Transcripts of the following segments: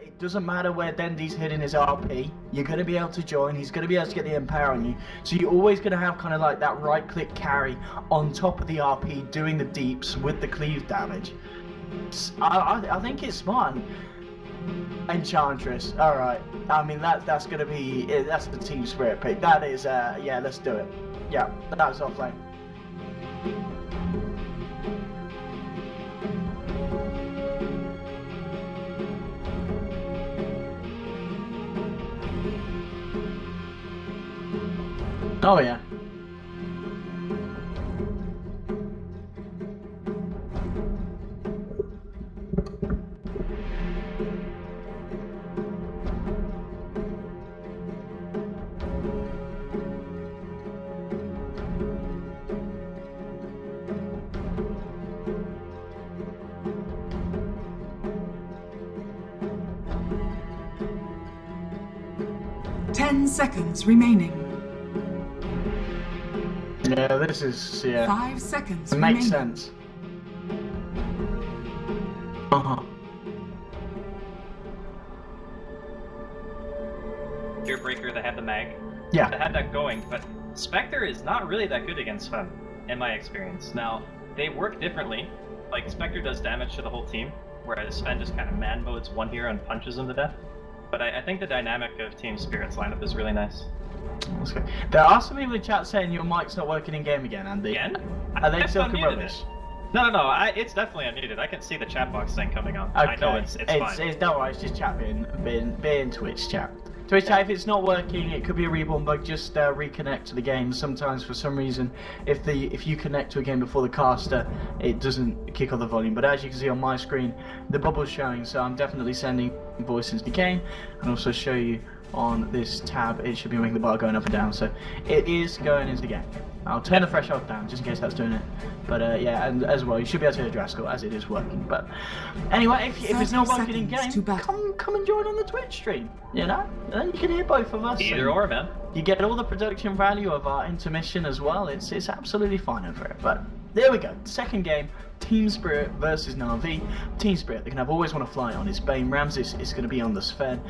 It doesn't matter where Dendi's hitting his RP, you're going to be able to join, he's going to be able to get the Empower on you, so you're always going to have kind of like that right-click carry on top of the RP doing the deeps with the cleave damage. I think it's smart. Enchantress, alright, I mean that's going to be, that's the team spirit pick, that is, yeah, let's do it. Yeah, that was offlane. Oh yeah. Ten seconds remaining. Yeah, this is, yeah. 5 seconds It makes remaining. sense. Breaker, they have the mag. Yeah. They had that going, but Spectre is not really that good against Sven, in my experience. Now, they work differently. Like, Spectre does damage to the whole team, whereas Sven just kind of man modes one hero and punches him to death. But I think the dynamic of Team Spirit's lineup is really nice. That's good. There are some people in chat saying your mic's not working in game again, Andy. Again? Are they still rubbish? No, it's definitely unmuted. I can see the chat box thing coming on. Okay. I know it's fine. Don't worry, it's just chat being Twitch chat. Twitch chat, if it's not working, it could be a reborn bug. Just reconnect to the game. Sometimes, for some reason, if you connect to a game before the caster, it doesn't kick off the volume. But as you can see on my screen, the bubble's showing, so I'm definitely sending voice into the game, and also show you on this tab. It should be making the bar going up and down, so it is going into the game. I'll turn the threshold down just in case that's doing it. But yeah, and as well, you should be able to hear Draskell as it is working. But anyway, if it's not working in game, come and join on the Twitch stream. You know, and then you can hear both of us. Either or, man. You get all the production value of our intermission as well. It's absolutely fine over it. But there we go. Second game, Team Spirit versus Navi. Team Spirit, they can have always want to fly on his Bane. Ramses is going to be on the Sven.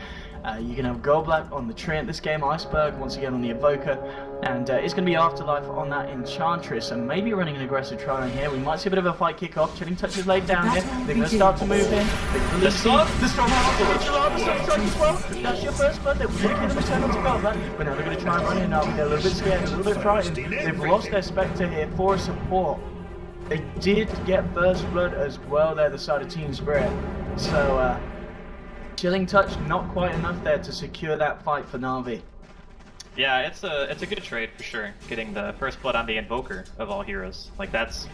You can have Goldblack on the Treant this game, Iceberg once again on the Evoker, and it's going to be Afterlife on that Enchantress, and maybe running an aggressive try here. We might see a bit of a fight kick off. Chilling Touch is laid down here. They're going to start to move in. The stronghold, the stronghold strike as well. That's your first blood. They were going to kill him return onto Goldblack, but now they're going to try and run in now. They're a little bit scared, a little bit frightened. They've lost their Spectre here for support. They did get first blood as well there, the side of Team Spirit. So, Chilling Touch, not quite enough there to secure that fight for Navi. Yeah, it's a good trade for sure. Getting the first blood on the Invoker of all heroes, like that's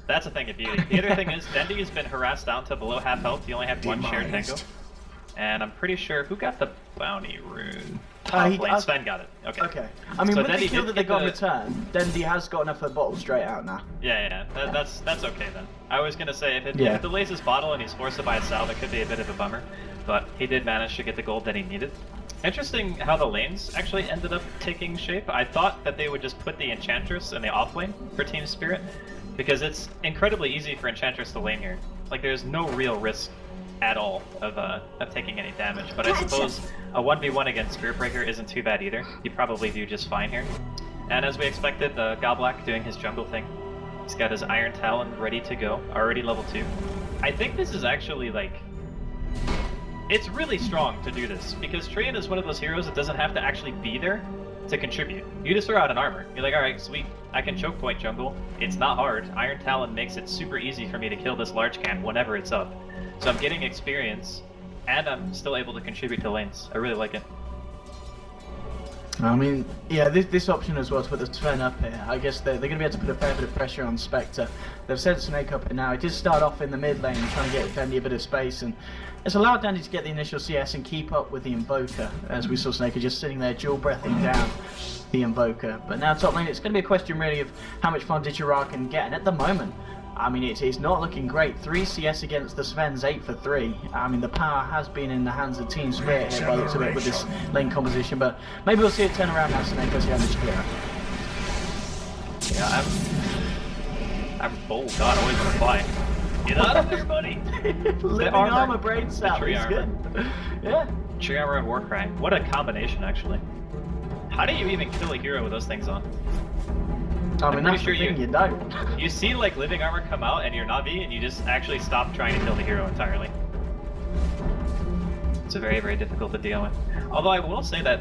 a thing of beauty. The other thing is, Dendi has been harassed down to below half health. He only had one shared tango, and I'm pretty sure who got the bounty rune. Sven got it. Okay. Okay. I mean, so with the kill that they got in return, Dendi has got enough of the bottle straight out now. Yeah. That's okay then. I was gonna say if it delays his bottle and he's forced to buy a salve, it could be a bit of a bummer. But he did manage to get the gold that he needed. Interesting how the lanes actually ended up taking shape. I thought that they would just put the Enchantress in the off lane for Team Spirit, because it's incredibly easy for Enchantress to lane here. Like, there's no real risk at all of taking any damage. But I suppose a 1v1 against Spirit Breaker isn't too bad either. You probably do just fine here. And as we expected, the Goblak doing his jungle thing. He's got his Iron Talon ready to go, already level 2. I think this is actually like... It's really strong to do this, because Treant is one of those heroes that doesn't have to actually be there to contribute. You just throw out an armor. You're like, alright, sweet, I can choke point jungle. It's not hard. Iron Talon makes it super easy for me to kill this large camp whenever it's up. So I'm getting experience, and I'm still able to contribute to lanes. I really like it. I mean, yeah, this option as well to put the Sven up here, I guess they're going to be able to put a fair bit of pressure on Spectre. They've sent Snake up here now. It did start off in the mid lane trying to get Dendi a bit of space, and it's allowed Dendi to get the initial CS and keep up with the Invoker, as we saw Snake just sitting there dual breathing down the Invoker. But now top lane, it's going to be a question really of how much fun Digirara can get, and at the moment, I mean, it's not looking great. 3 CS against the Svens, 8 for 3. I mean, the power has been in the hands of Team Spirit here by the looks of it with this lane composition, but maybe we'll see it turn around now, Snake, as you have the clear. Yeah, I'm bold. God, I always want to fly. Get out of there, buddy! Living armor brain cell. tree He's armor. good. Yeah. Tree armor and Warcry. What a combination, actually. How do you even kill a hero with those things on? I mean, pretty that's sure the thing, you- you don't. You see like living armor come out and you're Navi and you just actually stop trying to kill the hero entirely. It's very, very difficult to deal with. Although I will say that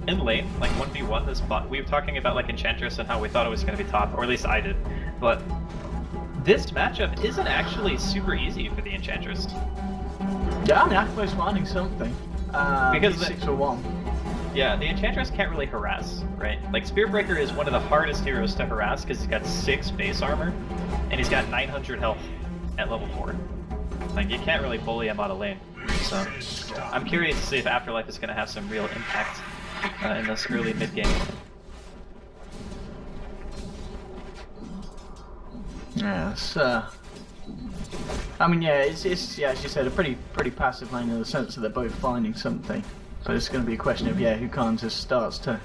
in lane, like 1v1, this bot, we were talking about like Enchantress and how we thought it was going to be top, or at least I did. But this matchup isn't actually super easy for the Enchantress. Yeah, I mean, Aqua's finding something. Because he's the- 6 for 1. Yeah, the Enchantress can't really harass, right? Like, Spearbreaker is one of the hardest heroes to harass because he's got 6 base armor, and he's got 900 health at level 4. Like, you can't really bully him out of lane. So, I'm curious to see if Afterlife is going to have some real impact in this early mid-game. Yeah, it's, I mean, yeah, it's yeah, as you said, a pretty passive lane in the sense that they're both finding something. But it's going to be a question of, yeah, who kind of just starts to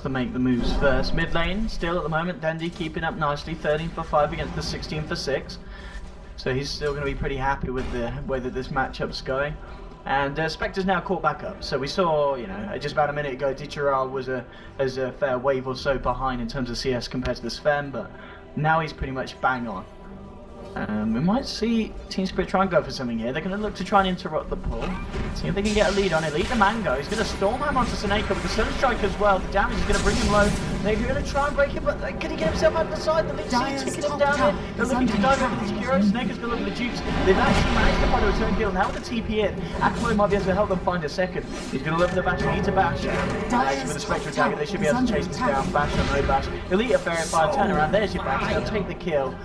make the moves first. Mid lane, still at the moment, Dendi keeping up nicely, 13 for 5 against the 16 for 6. So he's still going to be pretty happy with the way that this matchup's going. And Spectre's now caught back up. So we saw, you know, just about a minute ago, Dichiral was a fair wave or so behind in terms of CS compared to the Sven, but now he's pretty much bang on. We might see Team Spirit try and go for something here. They're going to look to try and interrupt the pull. See if they can get a lead on it. Lead the Mango. He's going to Stormham onto Seneca with the Sunstrike as well. The damage is going to bring him low. They're going to try and break him, but can he get himself out the side? The lead Dire's team's kicking him top down tower here. They're is looking to under dive attack. over the Sekiro. Seneca's going to look at the Dukes. They've actually managed to find a return kill. Now with the TP in, Aquilo might be able to help them find a second. He's going to look for the Bash. He needs a Bash. Actually, with the Spectre dagger, they should be able to chase this down. Bash or no Bash. Elite a fair fire turnaround. There's your Bash. They'll take the kill.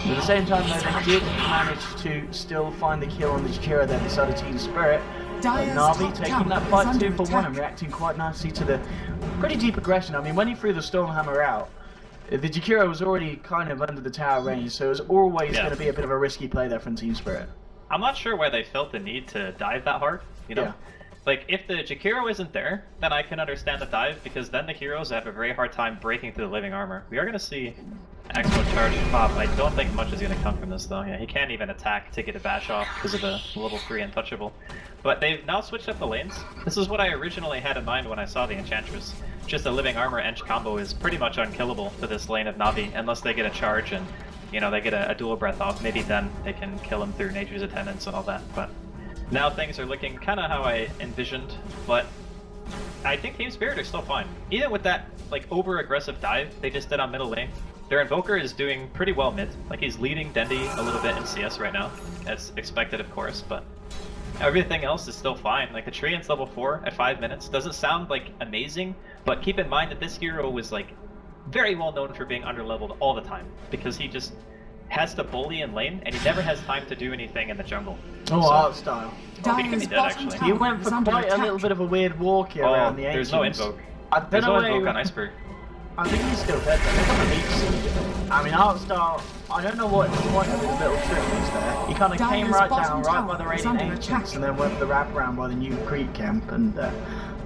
But at the same time, though, they did manage to still find the kill on the Jakiro there beside Team Spirit. Dire's Navi top taking tower that is fight under 2 for 1 attack. and reacting quite nicely to the pretty deep aggression. I mean, when he threw the Stormhammer out, the Jakiro was already kind of under the tower range, so it was always going to be a bit of a risky play there from Team Spirit. I'm not sure why they felt the need to dive that hard, you know? Yeah. Like, if the Jakiro isn't there, then I can understand the dive, because then the heroes have a very hard time breaking through the living armor. We are going to see Expo charge pop. I don't think much is going to come from this, though. Yeah, he can't even attack to get a bash off because of the level 3 untouchable. But they've now switched up the lanes. This is what I originally had in mind when I saw the Enchantress. Just a living armor Ench combo is pretty much unkillable for this lane of Navi, unless they get a charge and, you know, they get a dual breath off. Maybe then they can kill him through Nature's Attendance and all that, but... Now things are looking kind of how I envisioned, but I think Team Spirit are still fine. Even with that like over-aggressive dive they just did on middle lane, their Invoker is doing pretty well mid. Like he's leading Dendi a little bit in CS right now, as expected of course, but everything else is still fine. Like the Treant's level 4 at 5 minutes doesn't sound like amazing, but keep in mind that this hero was like very well known for being underleveled all the time, because he just has to bully in lane, and he never has time to do anything in the jungle. Oh, art style. Oh, he could be Dire's dead, bottom actually. tower He went is for under quite a attack. little bit of a weird walk here around the there's Ancients. no invoke. I don't There's know no where invoke on Iceberg. I think he's still dead though. They're gonna need to. I mean, Artstar, I don't know what point of his little trick was there. He kind of came Dire's right bottom down, right by tower the is Radiant under Ancients, attack. and then went for the wraparound by the new Creek camp, and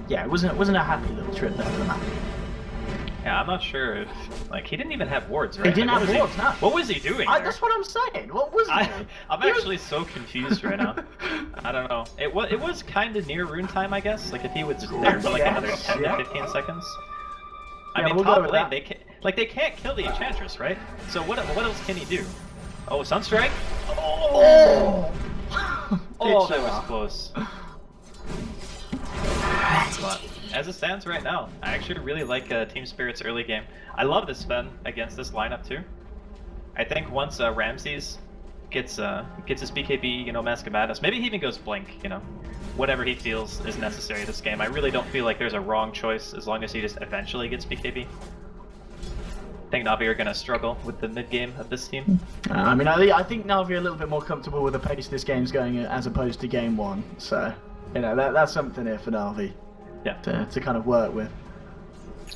yeah, it wasn't a happy little trip there for the map. Yeah, I'm not sure if... Like, he didn't even have wards, right? He didn't Like, have what wards, was no. What was he doing there? That's what I'm saying. What was he doing? I'm actually so confused right now. I don't know. It was kind of near rune time, I guess. Like, if he was there for like another 10 to 15 seconds. I Yeah, mean, we'll go top with lane, that. they can't kill the Enchantress, right? So what else can he do? Oh, Sunstrike? Oh! Oh, that was close. But as it stands right now, I actually really like Team Spirit's early game. I love this Sven against this lineup too. I think once Ramses gets his BKB, you know, Mask of Madness, maybe he even goes Blink, you know, whatever he feels is necessary this game. I really don't feel like there's a wrong choice as long as he just eventually gets BKB. I think Navi are going to struggle with the mid game of this team. I mean, I think Navi are a little bit more comfortable with the pace this game's going at as opposed to game 1. So, you know, that's something here for Navi. Yeah. To kind of work with.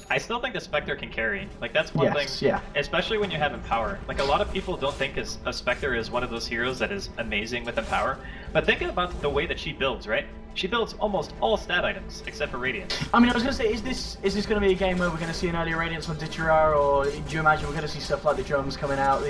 I still think the Spectre can carry. Like, that's one Yes, thing, yeah. especially when you have Empower. Like, a lot of people don't think a Spectre is one of those heroes that is amazing with Empower. But think about the way that she builds, right? She builds almost all stat items except for Radiance. I mean, I was going to say, is this going to be a game where we're going to see an early Radiance on Ditchera, or do you imagine we're going to see stuff like the drums coming out,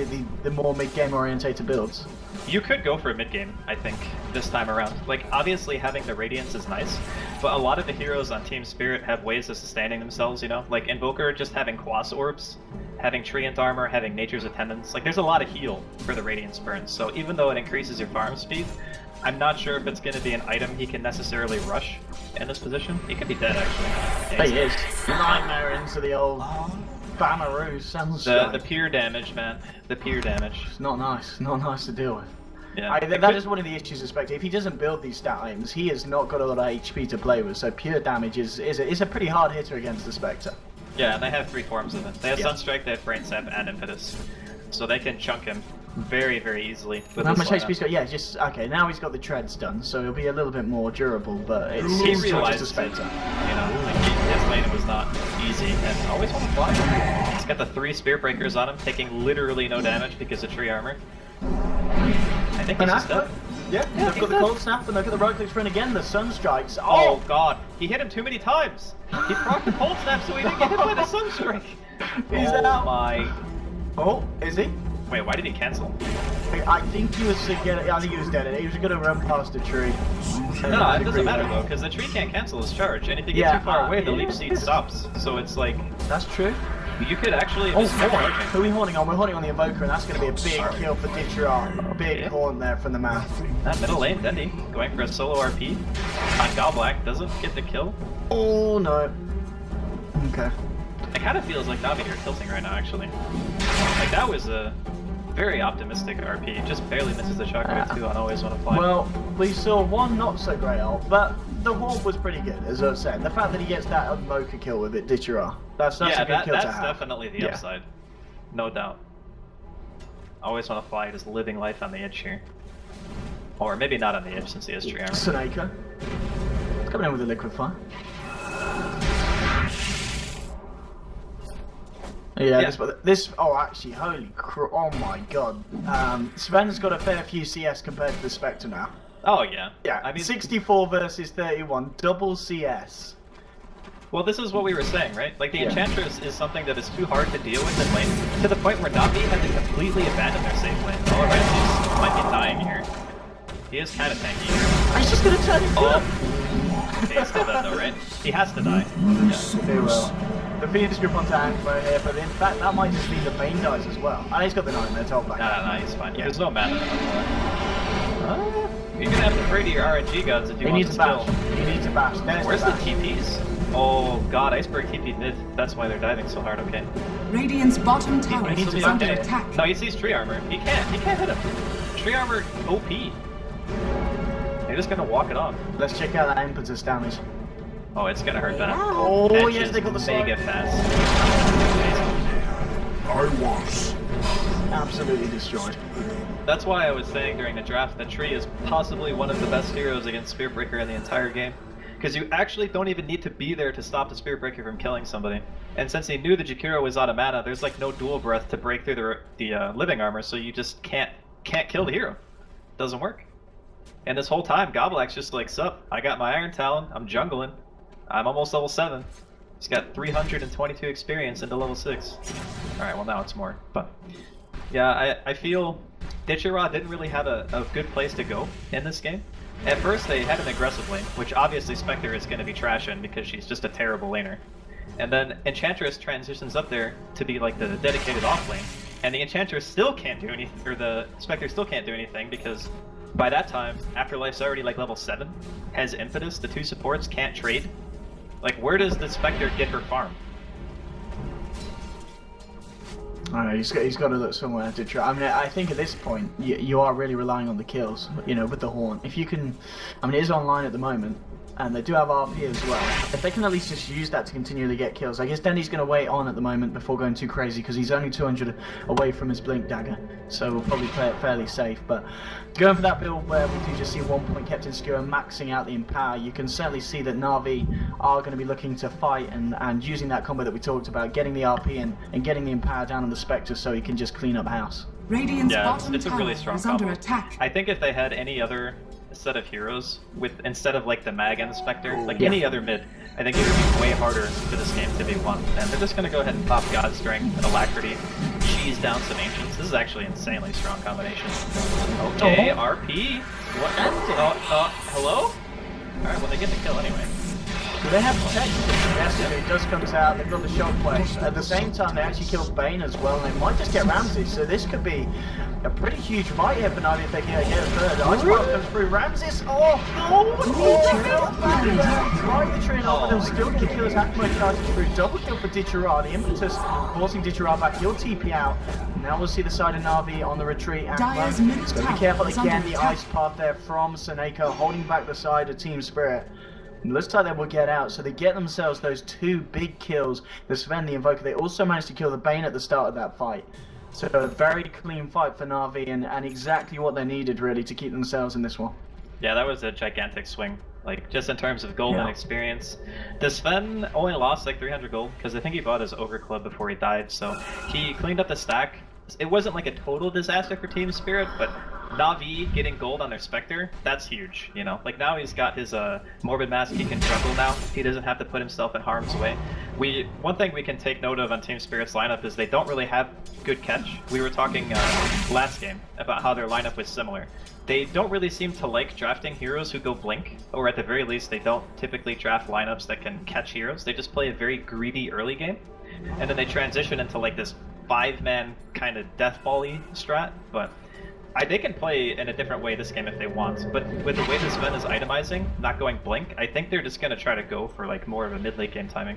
the more mid-game orientated builds? You could go for a mid-game, I think, this time around. Like, obviously having the Radiance is nice, but a lot of the heroes on Team Spirit have ways of sustaining themselves, you know? Like, Invoker just having Quas Orbs, having Treant Armor, having Nature's Attendance. Like, there's a lot of heal for the Radiance burns, so even though it increases your farm speed, I'm not sure if it's going to be an item he can necessarily rush in this position. He could be dead, actually. Yeah, he is. Nightmare into the old Bamaroo Sunstrike. The pure damage, man. The pure damage. It's not nice. Not nice to deal with. Yeah. That is one of the issues with Spectre. If he doesn't build these stat items, he has not got a lot of HP to play with, so pure damage is a pretty hard hitter against the Spectre. Yeah, and they have 3 forms of it. They have Yeah. Sunstrike, they have Brain Sap, and Impetus. So they can chunk him very, very easily. With How this much lineup. HP's got? Yeah, just okay. Now he's got the treads done, so he'll be a little bit more durable. But it's He just realized a Spectre. You know, like his lane was not easy, and always want to fly. He's got the 3 Spirit Breakers on him, taking literally no damage because of tree armor. I think he's just dead. Yeah, they've he's got the dead. cold snap and they've got the right clicks for, and again the Sunstrikes. Oh god, he hit him too many times. He procced the cold snap so he didn't get hit by the Sunstrike. He's oh out. my. Oh, is he? Wait, why did he cancel? I think he was I think he was dead. He was going to run past a tree. No, it doesn't matter though, because the tree can't cancel his charge, and if you get too far away, the leech seed stops. So it's like, that's true. you could actually Oh, just keep charging. who are we holding on? We're holding on the Invoker, and that's going to be a big kill for Ditchera. Big horn there from the map. That middle lane, Dendi, going for a solo RP on Goblak, doesn't get the kill. Oh no. Okay. It kind of feels like Navi are tilting right now, actually. Like, that was a very optimistic RP. Just barely misses the shockwave, too, on Always Wanna Fly. Well, we saw one not so great ult, but the horn was pretty good, as I was saying. The fact that he gets that Invoker kill with it, Ditchera, that's yeah, a good kill to that's have. definitely the upside. No doubt. Always Wanna Fly, just living life on the edge here. Or maybe not on the edge, since he has tree armor. Snake coming in with a liquid fire. Yeah, this oh actually, oh my god. Sven's got a fair few CS compared to the Spectre now. Oh, yeah. Yeah, I mean, 64 versus 31, double CS. well, this is what we were saying, right? Like, the Enchantress is something that is too hard to deal with in lane, to the point where Navi had to completely abandon their safe lane. All right, he might be dying here. He is kind of tanky. He's just gonna turn him Okay, he's still dead though, right? He has to die. Yeah, he will. The Phoenix grip on tank right here, but in fact that might just mean the Bane dies as well. And he's got the Nightmare top back. No, he's fine. Yeah. There's no mana. You're gonna have to pray to your RNG gods if you want this kill. He needs a bash. There's Where's the bash. TPs? Oh god, Iceberg TP mid. That's why they're diving so hard, okay. Radiant's bottom tower He needs to is be under okay. attack. No, he sees tree armor. He can't hit him. Tree armor OP. They're just gonna walk it off. Let's check out that impetus damage. Oh, it's gonna hurt that. Oh, Edge yes, is they got the mega side. fast. I was. Absolutely destroyed. That's why I was saying during the draft that Tree is possibly one of the best heroes against Spirit Breaker in the entire game. Because you actually don't even need to be there to stop the Spirit Breaker from killing somebody. And since he knew that Jakiro was out of mana, there's like no dual breath to break through the living armor, so you just can't kill the hero. Doesn't work. And this whole time, Goblak's just like, sup, I got my Iron Talon, I'm jungling. I'm almost level 7. He's got 322 experience into level 6. Alright, well now it's more. But yeah, I feel Ditchera didn't really have a good place to go in this game. At first they had an aggressive lane, which obviously Spectre is going to be trashing because she's just a terrible laner. And then Enchantress transitions up there to be like the dedicated off lane. And the Enchantress still can't do anything, or the Spectre still can't do anything because by that time, Afterlife's already like level 7, has Impetus, the 2 supports can't trade. Like, where does the Spectre get her farm? I know, he's got to look somewhere to try. I mean, I think at this point, you are really relying on the kills, you know, with the Horn. If you can, I mean, it is online at the moment, and they do have RP as well. If they can at least just use that to continually get kills. I guess Dendi's going to wait on at the moment before going too crazy, because he's only 200 away from his Blink Dagger, so we'll probably play it fairly safe. But going for that build where we do just see 1 point kept in skewer, maxing out the Empower, you can certainly see that Navi are going to be looking to fight and using that combo that we talked about, getting the RP and getting the Empower down on the Spectre so he can just clean up house. Radiant's Yeah, bottom it's a really tower strong is under combo. attack. I think if they had any other set of heroes with instead of like the Mag and the Spectre, like any other mid, I think it would be way harder for this game to be won. And they're just gonna go ahead and pop God Strength and Alacrity, cheese down some Ancients. This is actually an insanely strong combination. Okay, RP. What? Hello? Alright, well they get the kill anyway. So they have protection, yes, if it does comes out, they've got the shockwave. At the same time, they actually killed Bane as well, and they might just get Ramsey, so this could be a pretty huge fight here for Navi if they can get a third. Ice Spark comes through, Ramses, right the train off, and they'll still get kills, Hakimo charges through, double kill for Ditchara, the impetus forcing Ditchara back, he'll TP out. Now we'll see the side of Navi on the retreat, and so be careful again, the ice path there from Seneko, holding back the side of Team Spirit. It looks like they will get out, so they get themselves those 2 big kills. The Sven, the Invoker, they also managed to kill the Bane at the start of that fight. So a very clean fight for Navi, and exactly what they needed really to keep themselves in this one. Yeah, that was a gigantic swing. Like, just in terms of gold and experience. The Sven only lost like 300 gold, because I think he bought his Overclub before he died, so he cleaned up the stack. It wasn't like a total disaster for Team Spirit, but Navi getting gold on their Spectre, that's huge, you know? Like, now he's got his Morbid Mask, he can juggle now. He doesn't have to put himself in harm's way. One thing we can take note of on Team Spirit's lineup is they don't really have good catch. We were talking last game about how their lineup was similar. They don't really seem to like drafting heroes who go blink, or at the very least, they don't typically draft lineups that can catch heroes. They just play a very greedy early game, and then they transition into like this 5-man kind of death ball-y strat, but they can play in a different way this game if they want. But with the way this Sven is itemizing, not going blink, I think they're just going to try to go for like more of a mid-late game timing.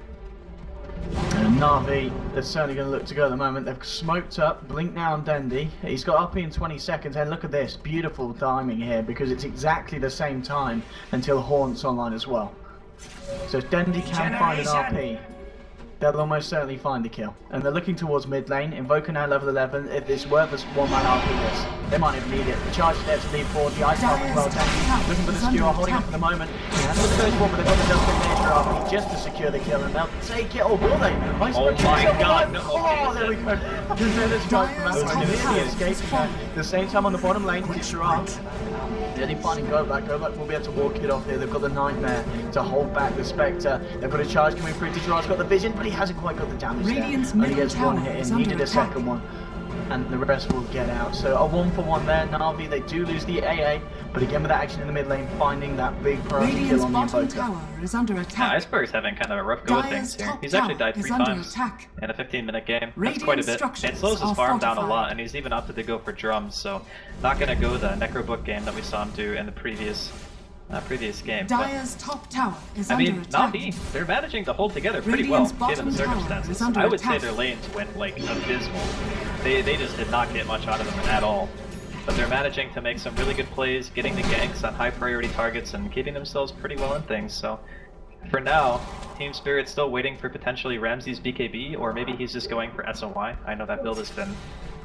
And Navi, they're certainly going to look to go at the moment. They've smoked up, blink now on Dendi. He's got up in 20 seconds, and look at this, beautiful timing here, because it's exactly the same time until Haunt's online as well. So if Dendi can find an RP, they'll almost certainly find the kill. And they're looking towards mid lane. Invoker now level 11. If it's worth a 1-man RP this, they might even need it. The charge there to lead forward. The ice path as well. Dendi looking for the skewer, holding up for the moment. That's the first one, but they've got the Dustin Major RP just to secure the kill, and they'll take it. Or will they? Oh my god, no, oh, there we go. There's guys from outside nearly escaping there. The same time on the bottom lane, Ditchara. Nearly finding Goblak. Goblak will be able to walk it off here. They've got the Nightmare to hold back the Spectre. They've got a charge coming through. Ditchara's got the vision, but he hasn't quite got the damage there. Only gets 1 hit in, needed a second one. And the rest will get out. So a 1-for-1 there. Navi, they do lose the AA, but again with that action in the mid lane, finding that big priority kill on the Invoker. Is under attack. Yeah, Iceberg's having kind of a rough go with things here. He's actually died 3 times in a 15-minute game. That's quite a bit. It slows his farm down a lot, and he's even opted to go for drums, so not going to go the Necrobook game that we saw him do in the previous game. Dire's top tower is I mean, under attack. Navi, they're managing to hold together pretty well, given the circumstances. I would say their lanes went, like, abysmal. They just did not get much out of them at all. But they're managing to make some really good plays, getting the ganks on high priority targets, and keeping themselves pretty well in things. So, for now, Team Spirit's still waiting for potentially Ramsey's BKB, or maybe he's just going for SOY. I know that build has been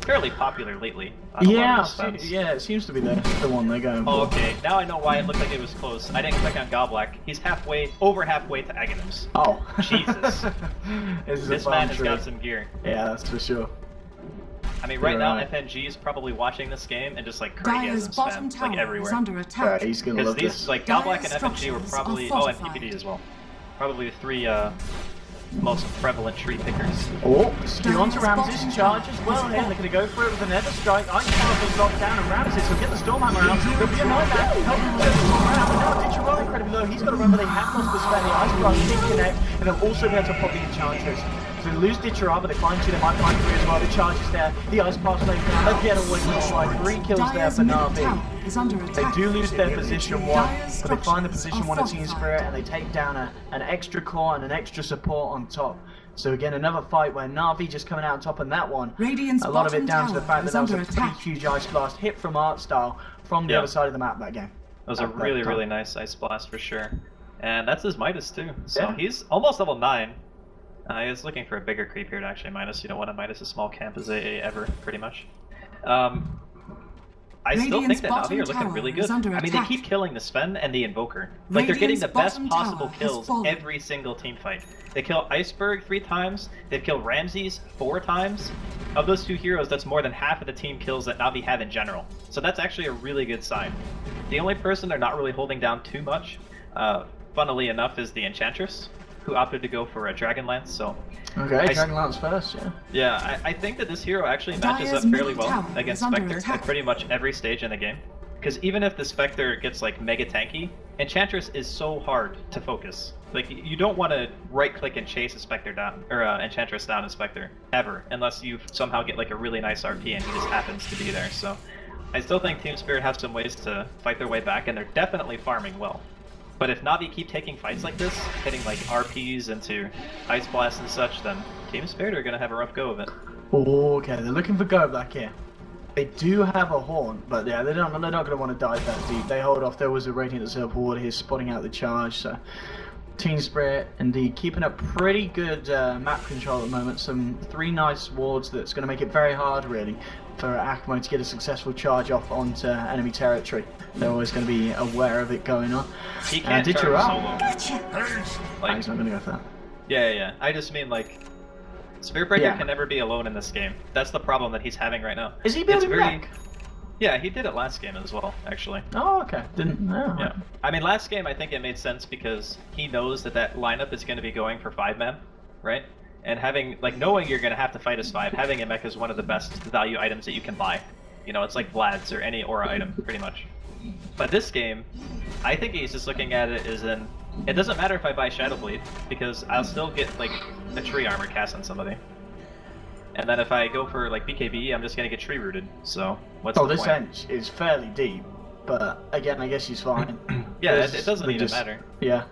fairly popular lately. Yeah, it seems to be the one they're going for. Oh, okay, now I know why it looked like it was close. I didn't click on Goblak. He's over halfway to Aghanim's. Oh. Jesus. This man has got some gear. Yeah, that's for sure. I mean, right now, FNG is probably watching this game and just like crazy spam, like everywhere. Under attack. He's gonna love this. Like Goblak and FNG were probably, and PPD as well, probably the 3 most prevalent tree pickers. Oh, skew onto Ramses, charge as well here. They're going to go for it with an Nether Strike. Ice Path is locked down, and Ramses will get the Stormhammer out. There'll be a Nightmare. Help him to the Stormhammer. Now Ditchara incredibly low. He's got to remember they have lost the spell. The Ice Path did connect, and they'll also be able to pop the Enchantress. So they lose Ditchara, but they find two, they might find 3 as well. The charge is there. The Ice Path lays down. Again, always looks like 3 kills there for Navi. They do lose their position 1, but they find the position 1 of Team Spirit, and they take down an extra core and an extra support on top. So again, another fight where Navi just coming out on top on that one. A lot of it down to the fact that that was a pretty huge Ice Blast hit from Artstyle from the other side of the map that game. That was a really nice Ice Blast for sure. And that's his Midas too. So he's almost level 9. He was looking for a bigger creep here to actually Midas. You don't want to Midas a small camp as AA ever, pretty much. I still think Radiant's that Navi are bottom looking tower really is good. under I mean, they attack. keep killing the Sven and the Invoker. Like, they're getting Radiant's the best bottom possible tower has kills fallen. every single team fight. They kill Iceberg 3 times, they've killed Ramses 4 times. Of those 2 heroes, that's more than half of the team kills that Navi have in general. So that's actually a really good sign. The only person they're not really holding down too much, funnily enough, is the Enchantress, who opted to go for a Dragonlance, so... Okay, Dragonlance first, yeah. Yeah, I think that this hero actually matches Dire's up fairly middle well tower against is under Spectre attack. at pretty much every stage in the game. Because even if the Spectre gets like mega tanky, Enchantress is so hard to focus. Like, you don't want to right-click and chase a Spectre down, or Enchantress down a Spectre, ever, unless you somehow get like a really nice RP and he just happens to be there. So I still think Team Spirit have some ways to fight their way back, and they're definitely farming well. But if Navi keep taking fights like this, hitting like RPs into Ice Blast and such, then Team Spirit are going to have a rough go of it. Okay, they're looking for Go Black here. They do have a Horn, but yeah, they're not going to want to dive that deep. They hold off. There was a Radiant Observer Ward here spotting out the charge, so Team Spirit indeed keeping up pretty good map control at the moment. 3 nice wards that's going to make it very hard, really, for Akmo to get a successful charge off onto enemy territory. They're always going to be aware of it going on. He can't charge solo. Like, He's not going to go for that. Yeah. I just mean, like, Spiritbreaker can never be alone in this game. That's the problem that he's having right now. Is he building back? Yeah, he did it last game as well, actually. Oh, okay. Didn't know. Yeah. I mean, last game I think it made sense because he knows that that lineup is going to be going for 5-man, right? And having, like, knowing you're going to have to fight as 5, having a mech is one of the best value items that you can buy. You know, it's like Vlad's or any aura item, pretty much. But this game, I think he's just looking at it as in, it doesn't matter if I buy Shadow Bleed, because I'll still get, like, a tree armor cast on somebody. And then if I go for, like, BKB, I'm just gonna get tree rooted, so what's the point? This bench is fairly deep, but again, I guess he's fine. Yeah, it doesn't even matter. Yeah.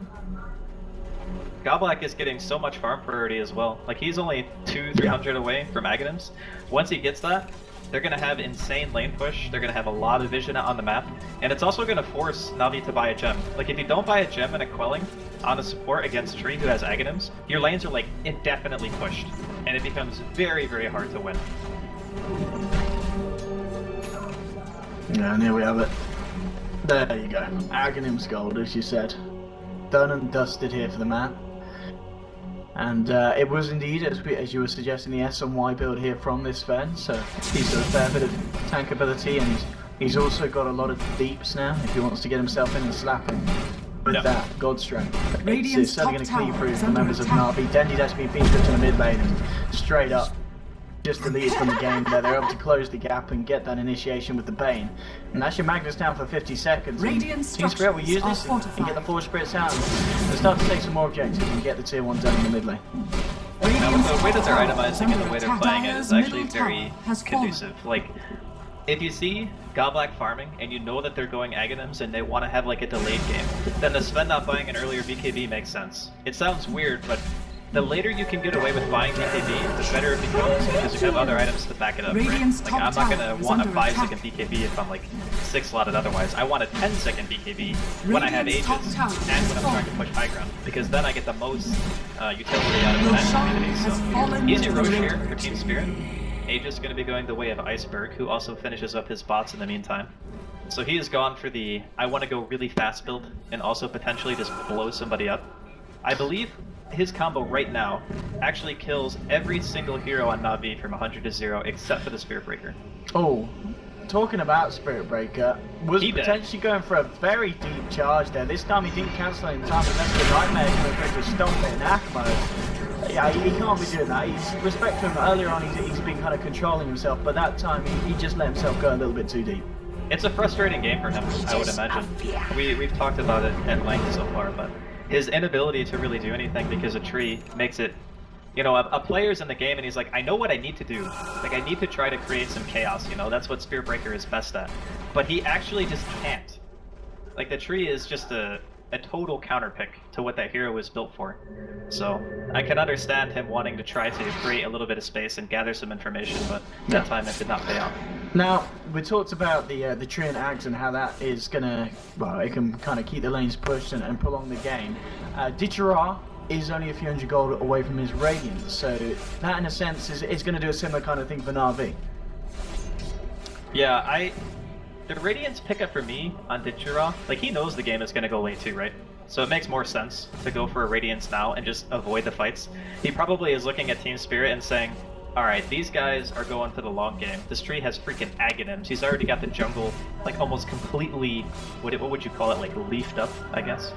Goblak is getting so much farm priority as well. Like, he's only 200-300 away from Aghanims. Once he gets that, they're going to have insane lane push, they're going to have a lot of vision on the map, and it's also going to force Navi to buy a gem. Like, if you don't buy a gem and a quelling on a support against Tree who has Aghanims, your lanes are, like, indefinitely pushed, and it becomes very, very hard to win. Yeah, and here we have it. There you go. Aghanim's gold, as you said. Done and dusted here for the man. And it was indeed, as you were suggesting, the S&Y build here from this Sven, so he's got a fair bit of tank ability, and he's also got a lot of deeps now, if he wants to get himself in and slap him with that God Strength. It's certainly going to clean through the members of Navi. Dendi's actually been featured in the mid lane, and straight up, just the lead from the game there. They're able to close the gap and get that initiation with the Bane. And that's your Magnus down for 50 seconds. Team Spirit will use this and get the Forge Spirits out and start to take some more objectives and get the tier 1 done in the mid lane. Now, the way that they're itemizing and the way they're playing it is actually very conducive. Like, if you see Goblak farming and you know that they're going Aghanims and they want to have like a delayed game, then the Sven not buying an earlier BKB makes sense. It sounds weird, but the later you can get away with buying BKB, the better it becomes because you have other items to back it up. Right? Like, I'm not gonna want a 5-second BKB if I'm like 6 slotted otherwise. I want a 10-second BKB when I have Aegis and when I'm trying to push high ground, because then I get the most utility out of the match community. So easy Roche here for Team Spirit. Aegis is going to be going the way of Iceberg, who also finishes up his bots in the meantime. So he has gone for the I want to go really fast build and also potentially just blow somebody up. I believe his combo right now actually kills every single hero on Navi from 100 to 0 except for the Spirit Breaker. Oh, talking about Spirit Breaker, was potentially going for a very deep charge there. This time he didn't cancel it in time, but that's the Nightmare going to stomp it in Akmo. Yeah, he can't be doing that. He's respect to him. Earlier on, he's been kind of controlling himself, but that time he just let himself go a little bit too deep. It's a frustrating game for him, I would imagine. We've talked about it at length so far, but his inability to really do anything because of Tree makes it, you know, a player's in the game and he's like, I know what I need to do. Like, I need to try to create some chaos, you know, that's what Spirit Breaker is best at. But he actually just can't. Like, the Tree is just a total counterpick to what that hero was built for. So I can understand him wanting to try to create a little bit of space and gather some information, but that time it did not pay off. Now, we talked about the Tree and Ags and how that is gonna, well, it can kind of keep the lanes pushed and prolong the game. Dichara is only a few hundred gold away from his Radiant, so that in a sense is gonna do a similar kind of thing for Navi. Yeah, the Radiant's pickup for me on Ditchura, like he knows the game is gonna go late too, right? So it makes more sense to go for a Radiance now and just avoid the fights. He probably is looking at Team Spirit and saying, alright, these guys are going for the long game. This tree has freaking Aghanims. He's already got the jungle, like, almost completely, what would you call it, like, leafed up, I guess?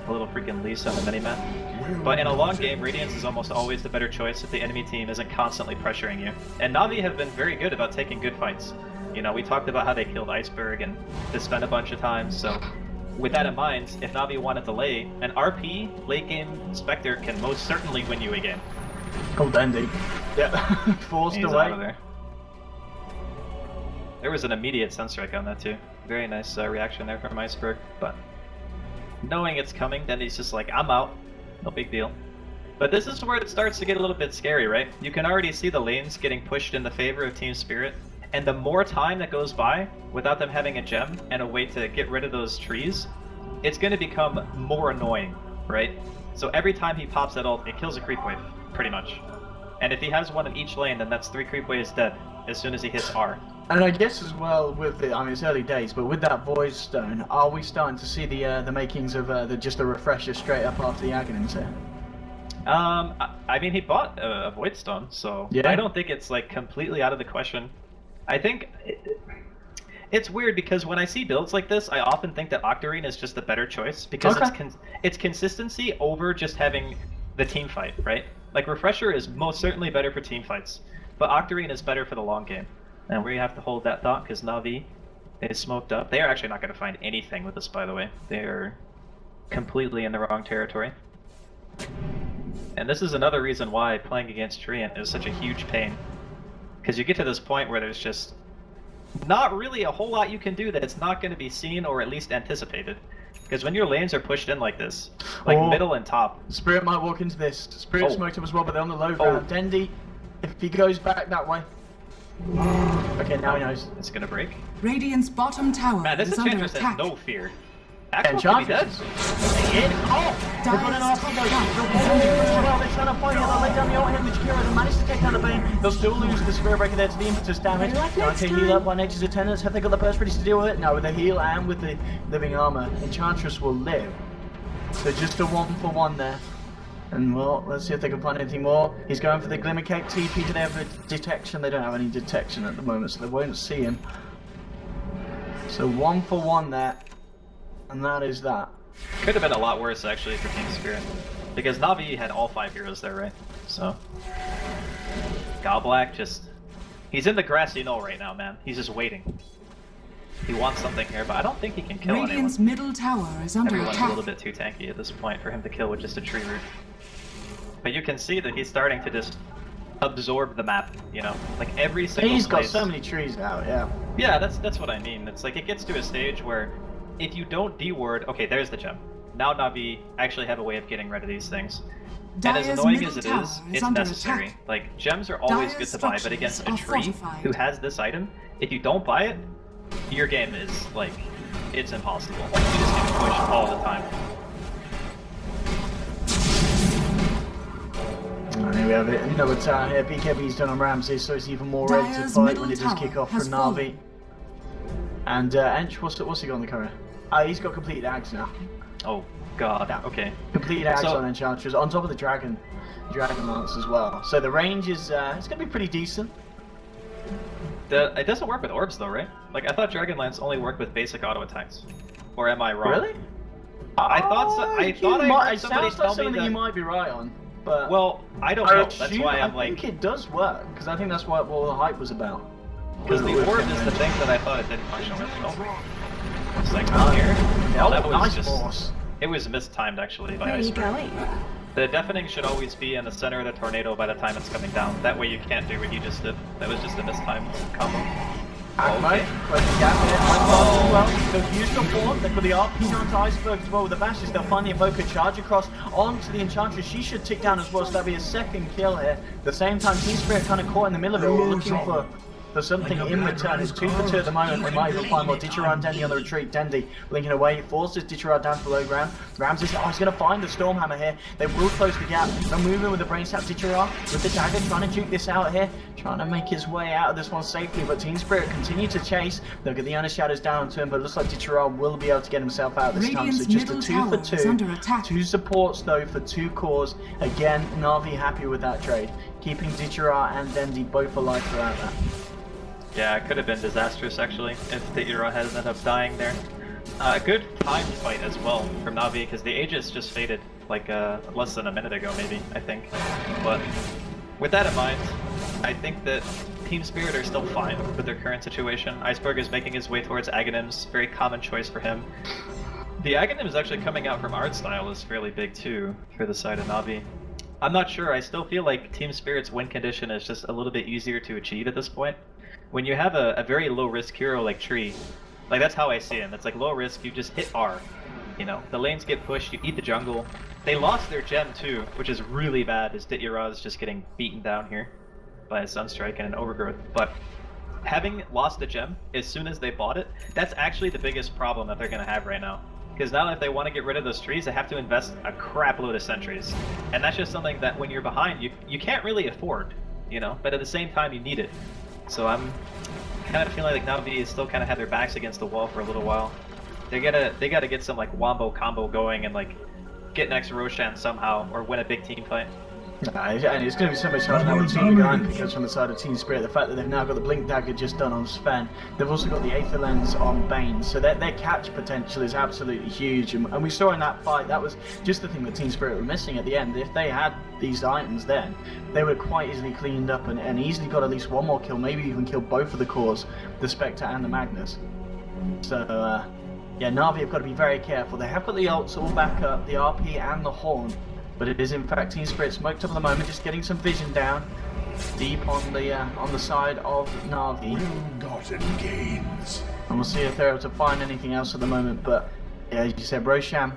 A little freaking leaves on the minimap. But in a long game, Radiance is almost always the better choice if the enemy team isn't constantly pressuring you. And Navi have been very good about taking good fights. You know, we talked about how they killed Iceberg and Dispen a bunch of times, so with that in mind, if Navi wanted to lay, an RP, late game Spectre can most certainly win you a game. Oh, Dendi. Yeah, forced He's away. out of there. There was an immediate Sunstrike on that too. Very nice reaction there from Iceberg, but knowing it's coming, Dendi's just like, I'm out. No big deal. But this is where it starts to get a little bit scary, right? You can already see the lanes getting pushed in the favor of Team Spirit, and the more time that goes by without them having a gem and a way to get rid of those trees, it's going to become more annoying, right? So every time he pops that ult, it kills a creep wave, pretty much. And if he has one in each lane, then that's 3 creep waves dead as soon as he hits R. And I guess as well with the, I mean it's early days, but with that Void Stone, are we starting to see the makings of just a refresher straight up after the Aghanims here? I mean he bought a Void Stone, so yeah. I don't think it's like completely out of the question. I think it's weird because when I see builds like this, I often think that Octarine is just the better choice because it's consistency over just having the team fight, right? Like Refresher is most certainly better for team fights, but Octarine is better for the long game. And we have to hold that thought because Navi is smoked up. They are actually not going to find anything with this, by the way. They are completely in the wrong territory. And this is another reason why playing against Treant is such a huge pain. Because you get to this point where there's just not really a whole lot you can do that it's not going to be seen or at least anticipated. Because when your lanes are pushed in like this, like middle and top... Spirit might walk into this. Spirit smoked him as well, but they're on the low ground. Dendi, if he goes back that way... Okay, now he knows. It's gonna break. Radiant's bottom tower is under attack. Has no fear. Enchantress. Oh! They're running off. They're trying to find it. They'll lay down the ult hit. They managed to take down the Bane. They'll still lose the Spirit Breaker there to the impetus damage. Okay, heal up by Nature's Attendants. Have they got the burst ready to deal with it? No, with the heal and with the living armor, Enchantress will live. So just a 1-for-1 there. And well, let's see if they can find anything more. He's going for the Glimmer Cape TP. Do they have a detection? They don't have any detection at the moment, so they won't see him. So 1-for-1 there. And that is that. Could have been a lot worse actually for Team Spirit. Because Navi had all 5 heroes there, right? So Goblak just... He's in the grassy knoll right now, man. He's just waiting. He wants something here, but I don't think he can kill Radiant's anyone. middle tower is under Everyone's attack. a little bit too tanky at this point for him to kill with just a tree root. But you can see that he's starting to just absorb the map, you know? Like every single He's got place. so many trees out, yeah. Yeah, that's what I mean. It's like it gets to a stage where if you don't D-ward... Okay, there's the gem. Now Navi actually have a way of getting rid of these things. And as annoying as it is, it's necessary. Attack. Like, gems are always good to buy, but against a tree who has this item, if you don't buy it, your game is, like, it's impossible. You just get pushed all the time. And here we have it, another tower here. BKB's done on Ramsey, so it's even more ready to fight when it does kick off for Navi. And Ench, what's he got on the courier? He's got completed ags now. Oh god, okay. Completed ags on Enchantress, on top of the Dragon Lance as well. So the range is, it's going to be pretty decent. It doesn't work with orbs though, right? Like, I thought Dragon Lance only worked with basic auto attacks. Or am I wrong? Really? I thought so. I thought I heard somebody tell me that... you might be right on. But well, I don't know. That's why I'm like... I think it does work, because I think that's what all the hype was about. Because the orb is the thing that I thought it didn't function with. It's like, oh, here. Oh, that was nice just... force. It was mistimed, actually, by Where are you Iceberg. going? The deafening should always be in the center of the tornado by the time it's coming down. That way you can't do what you just did. That was just a mistimed combo. Okay. Well, they've used the form, they've got the RP onto Iceberg as well with the bashes. They'll find the Evoker charge across onto the Enchantress. She should tick down as well, so that'll be a second kill here. At the same time, Team Spirit kind of caught in the middle of it, looking for for something in return. It's 2 for 2 at the moment. They might even find more. Ditchera and Dendi on the retreat. Dendi blinking away, forces Ditchera down to below ground. Ramses, oh, he's going to find the Stormhammer here. They will close the gap. They're moving with the brain sap. Ditchera with the dagger, trying to juke this out here, trying to make his way out of this one safely. But Team Spirit continue to chase. They'll get the Honor Shadows down onto him, but it looks like Ditchera will be able to get himself out this time. So just a 2 for 2. 2 supports though for 2 cores. Again, Navi happy with that trade, keeping Ditchera and Dendi both alive throughout that. Yeah, it could have been disastrous actually if Ditchera had ended up dying there. A good timed fight as well from Navi because the Aegis just faded like less than a minute ago maybe, I think. But with that in mind, I think that Team Spirit are still fine with their current situation. Iceberg is making his way towards Aghanims, very common choice for him. The Aghanims actually coming out from art style is fairly big too for the side of Navi. I'm not sure, I still feel like Team Spirit's win condition is just a little bit easier to achieve at this point. When you have a very low risk hero like Tree, like that's how I see him. It's like low risk, you just hit R. You know, the lanes get pushed, you eat the jungle. They lost their gem too, which is really bad as Ditchera is just getting beaten down here by a Sunstrike and an Overgrowth. But having lost the gem as soon as they bought it, that's actually the biggest problem that they're going to have right now. Because now if they want to get rid of those trees, they have to invest a crap load of sentries. And that's just something that when you're behind, you can't really afford, you know? But at the same time, you need it. So I'm kind of feeling like Navi is still kind of had their backs against the wall for a little while. They gotta get some like wombo combo going and like get next Roshan somehow or win a big team fight. And it's going to be so much harder now with Team behind because from the side of Team Spirit, the fact that they've now got the Blink Dagger just done on Sven, they've also got the Aether Lens on Bane, so their catch potential is absolutely huge. And we saw in that fight, that was just the thing that Team Spirit were missing at the end. If they had these items then, they were quite easily cleaned up and easily got at least one more kill, maybe even killed both of the cores, the Spectre and the Magnus. So, yeah, Navi have got to be very careful. They have got the ults all back up, the RP and the Horn. But it is in fact Team Spirit smoked up at the moment, just getting some vision down deep on the side of Navi. Well-gotten gains. And we'll see if they're able to find anything else at the moment. But yeah, as you said, Roshan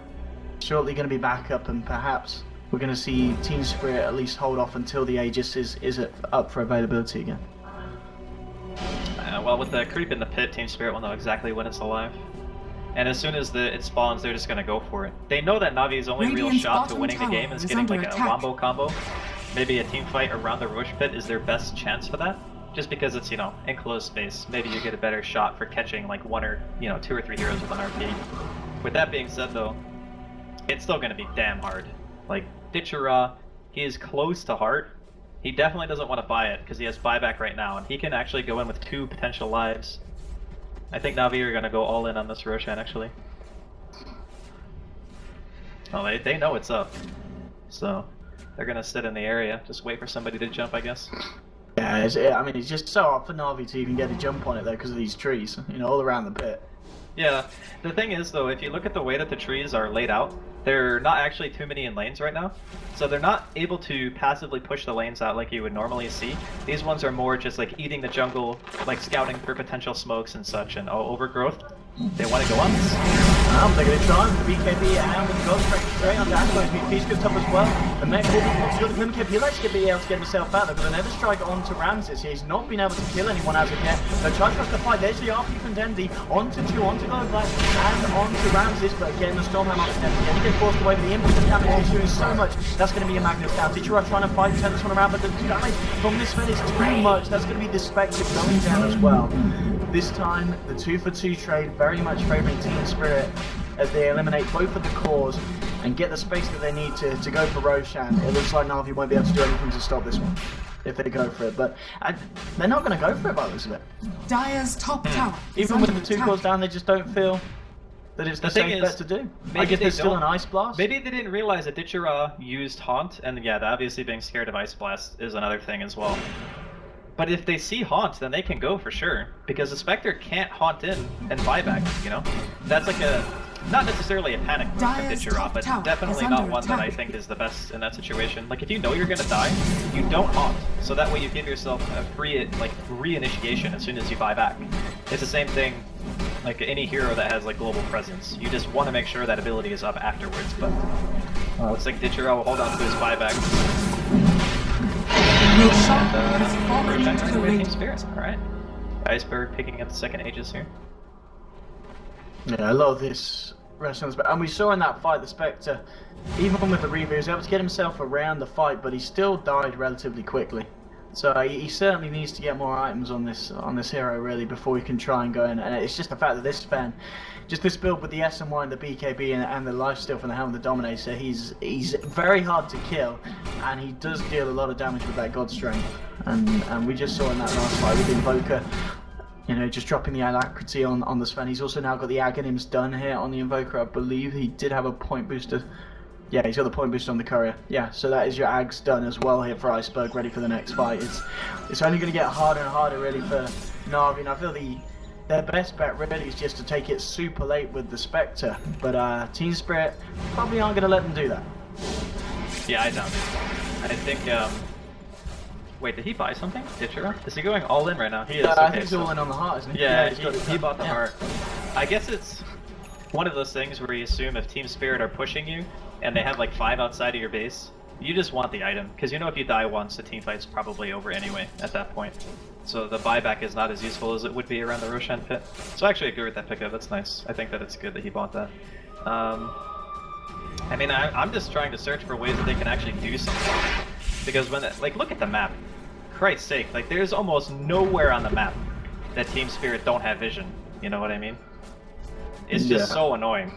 shortly going to be back up, and perhaps we're going to see Team Spirit at least hold off until the Aegis is up for availability again. Well, with the creep in the pit, Team Spirit will know exactly when it's alive. And as soon as it spawns, they're just gonna go for it. They know that Navi's only real shot to winning the game is getting like a wombo combo. Maybe a team fight around the Roche pit is their best chance for that. Just because it's, you know, enclosed space. Maybe you get a better shot for catching like 1 or, you know, 2 or 3 heroes with an RP. With that being said though, it's still gonna be damn hard. Like, Ditchera, he is close to heart. He definitely doesn't want to buy it because he has buyback right now, and he can actually go in with 2 potential lives. I think Navi are going to go all in on this Roshan, actually. Oh, they know it's up. So, they're going to sit in the area, just wait for somebody to jump, I guess. Yeah, I mean, it's just so hard for Navi to even get a jump on it, though, because of these trees, you know, all around the pit. Yeah, the thing is, though, if you look at the way that the trees are laid out, they're not actually too many in lanes right now. So they're not able to passively push the lanes out like you would normally see. These ones are more just like eating the jungle, like scouting for potential smokes and such, and overgrowth. They want to go on this. They're going to try with the BKB and with the Ghost straight on down. BKB's good top as well. The Mech will be the BKB likes to be able to get himself out. They've got an Nether Strike onto Ramses. He's not been able to kill anyone as of yet. They're trying to fight. There's the RP from Dendi onto Globlack and onto Ramses. But again, the Stormhammer again, he gets forced away. But the input damage is doing so much. That's going to be a Magnus down. Ditchera trying to fight, turn this one around, but the damage from this Sven is too much. That's going to be the Spectre going down as well. This time, the 2 for 2 trade very much favouring Team Spirit as they eliminate both of the cores and get the space that they need to go for Roshan. It looks like Navi won't be able to do anything to stop this one if they go for it, but they're not going to go for it by the looks of it. Dire's top tower. Even with the 2 cores down, they just don't feel that it's the safe bet to do. I guess there's still an Ice Blast. Maybe they didn't realize that Ditchera used Haunt, and yeah, obviously being scared of Ice Blast is another thing as well. But if they see Haunt, then they can go for sure, because the Spectre can't Haunt in and buyback, you know? That's like a, not necessarily a panic move from Ditchera, but definitely not one that I think is the best in that situation. Like, if you know you're gonna die, you don't Haunt, so that way you give yourself a free, like, re-initiation as soon as you buy back. It's the same thing, like any hero that has, like, global presence. You just want to make sure that ability is up afterwards, but looks like Ditchera will hold on to his buyback. Your shot has fallen into the ring. Alright. Iceberg picking up the second Aegis here. Yeah, a lot of this wrestling, and we saw in that fight the Spectre, even with the Reaver, he was able to get himself around the fight, but he still died relatively quickly. So he certainly needs to get more items on this hero really before he can try and go in. And it's just the fact that this fan, just this build with the S and Y and the BKB and the lifesteal from the Helm of the Dominator, he's very hard to kill, and he does deal a lot of damage with that God Strength. And we just saw in that last fight with the Invoker, you know, just dropping the alacrity on the Sven. He's also now got the Aghanims done here on the Invoker. I believe he did have a point booster. Yeah, he's got the point boost on the courier. Yeah, so that is your Ags done as well here for Iceberg, ready for the next fight. It's only going to get harder and harder really for Navi, and I feel their best bet really is just to take it super late with the Spectre. But Team Spirit probably aren't going to let them do that. Yeah, I doubt it. I think, wait, did he buy something? Ditcher? Is he going all in right now? He is. I think he's all in on the heart, isn't he? Yeah, he bought the heart. I guess it's one of those things where you assume if Team Spirit are pushing you, and they have like 5 outside of your base, you just want the item, because you know if you die once, the team fight's probably over anyway at that point. So the buyback is not as useful as it would be around the Roshan pit. So I actually agree with that pickup, that's nice. I think that it's good that he bought that. I mean, I'm just trying to search for ways that they can actually do something. Because when, like, look at the map. Christ's sake, like there's almost nowhere on the map that Team Spirit don't have vision, you know what I mean? It's just so annoying.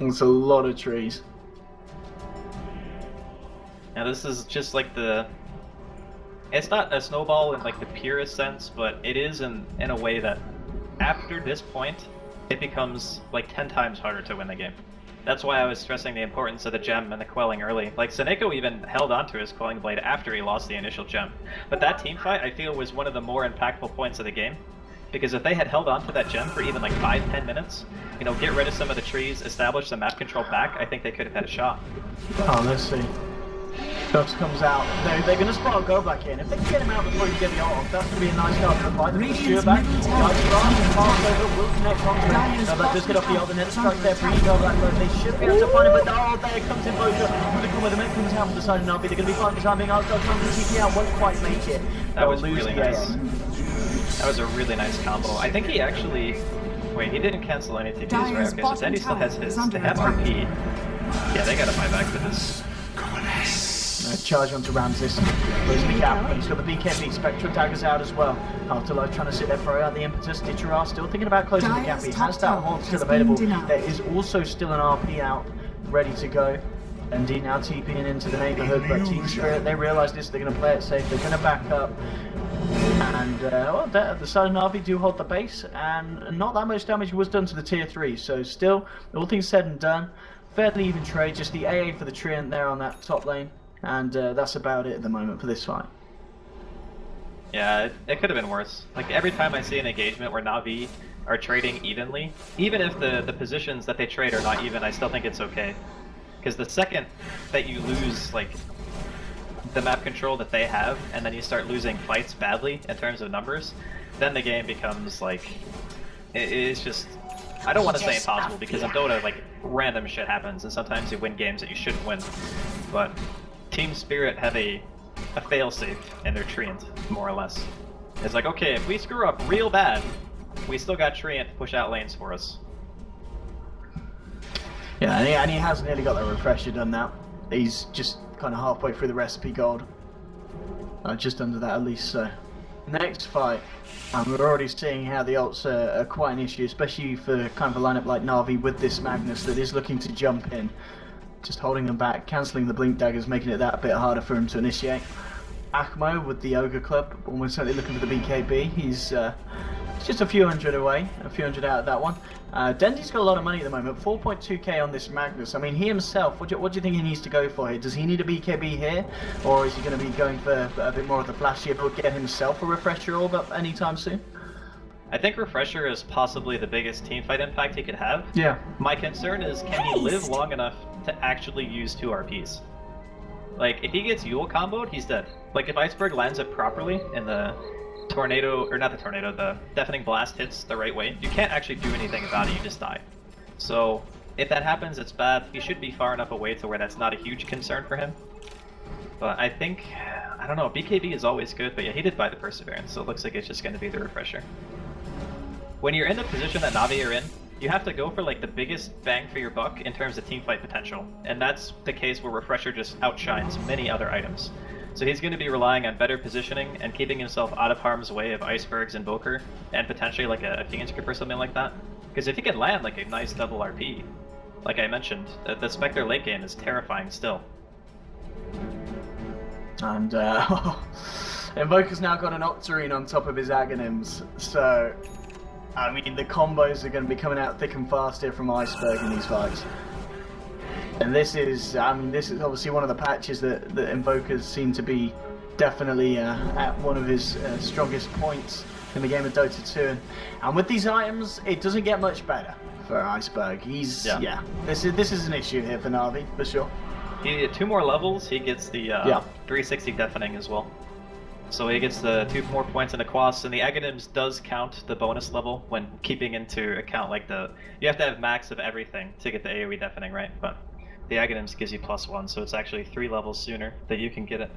It's a lot of trees. Now this is just like it's not a snowball in like the purest sense, but it is in a way that after this point, it becomes like 10 times harder to win the game. That's why I was stressing the importance of the gem and the quelling early. Like Seneko even held onto his quelling blade after he lost the initial gem. But that team fight I feel was one of the more impactful points of the game. Because if they had held on to that gem for even like 5-10 minutes, you know, get rid of some of the trees, establish the map control back, I think they could have had a shot. Oh, let's see. Dust comes out. They're going to spot a go back in. If they can get him out before you get the ult off, that's going to be a nice start for the fight. They're Stuart back. Will connect onto it. Now they'll just get off the ult and then strike there for Ego Black. They should be able to find it, but oh, there comes Invoker. With the corner, the mate comes out from the side of Navi. They're going to be fine for time being. Arsenal trying to TP out, won't quite make it. That was really nice. That was a really nice combo. I think he actually... Wait, he didn't cancel any TPs, right? Okay, so Dendi still has his. They have RP. Yeah, they gotta buy back for this. Charge onto Ramses. Closing the gap, but he's got the BKB. Spectre daggers out as well. Afterlife trying to sit there, throw out the impetus. Ditcher still thinking about closing the gap. He has that haunt still available. There is also still an RP out, ready to go. Dendi now TPing into the neighborhood, but Team Spirit, they realise this, they're going to play it safe, they're going to back up. And the side of Navi do hold the base, and not that much damage was done to the tier 3, so still, all things said and done, fairly even trade, just the AA for the Treant there on that top lane, and that's about it at the moment for this fight. Yeah, it could have been worse. Like every time I see an engagement where Navi are trading evenly, even if the positions that they trade are not even, I still think it's okay. Because the second that you lose, like, the map control that they have, and then you start losing fights badly in terms of numbers, then the game becomes like, it's just, I don't want to say impossible, because in Dota, like, random shit happens, and sometimes you win games that you shouldn't win. But Team Spirit have a failsafe in their Treant, more or less. It's like, okay, if we screw up real bad, we still got Treant to push out lanes for us. Yeah, and he has nearly got the refresher done now. He's just kind of halfway through the recipe gold. Just under that at least, so. Next fight, we're already seeing how the ults are quite an issue, especially for kind of a lineup like Navi with this Magnus that is looking to jump in. Just holding them back, cancelling the blink daggers, making it that bit harder for him to initiate. Akmo with the Ogre Club, almost certainly looking for the BKB. He's just a few hundred away, a few hundred out of that one. Dendi's got a lot of money at the moment, 4.2k on this Magnus. I mean, he himself, what do you think he needs to go for here? Does he need a BKB here? Or is he going to be going for a bit more of the flashier build, get himself a refresher orb up anytime soon? I think refresher is possibly the biggest teamfight impact he could have. Yeah. My concern is, can he live long enough to actually use 2 RPs? Like, if he gets Yule comboed, he's dead. Like, if Iceberg lands it properly and the tornado, or not the tornado, the deafening blast hits the right way, you can't actually do anything about it, you just die. So, if that happens, it's bad. He should be far enough away to where that's not a huge concern for him. But I think, I don't know, BKB is always good, but yeah, he did buy the Perseverance, so it looks like it's just going to be the Refresher. When you're in the position that Navi are in, you have to go for like the biggest bang for your buck in terms of teamfight potential, and that's the case where Refresher just outshines many other items. So he's going to be relying on better positioning and keeping himself out of harm's way of Icebergs, Invoker, and potentially like a Fiend Grip or something like that. Because if he can land like a nice double RP, like I mentioned, the Spectre late game is terrifying still. And Invoker's now got an Octarine on top of his Aghanims, so I mean the combos are going to be coming out thick and fast here from Iceberg in these fights. And this is, I mean, this is obviously one of the patches that Invokers seem to be definitely at one of his strongest points in the game of Dota 2. And with these items, it doesn't get much better for Iceberg. He's, yeah, this is an issue here for Navi, for sure. He 2 more levels, he gets the 360 Deafening as well. So he gets the 2 more points in the Quas, and the Aghanims does count the bonus level when keeping into account like you have to have max of everything to get the AoE Deafening, right? But the Aghanims gives you +1, so it's actually 3 levels sooner that you can get it.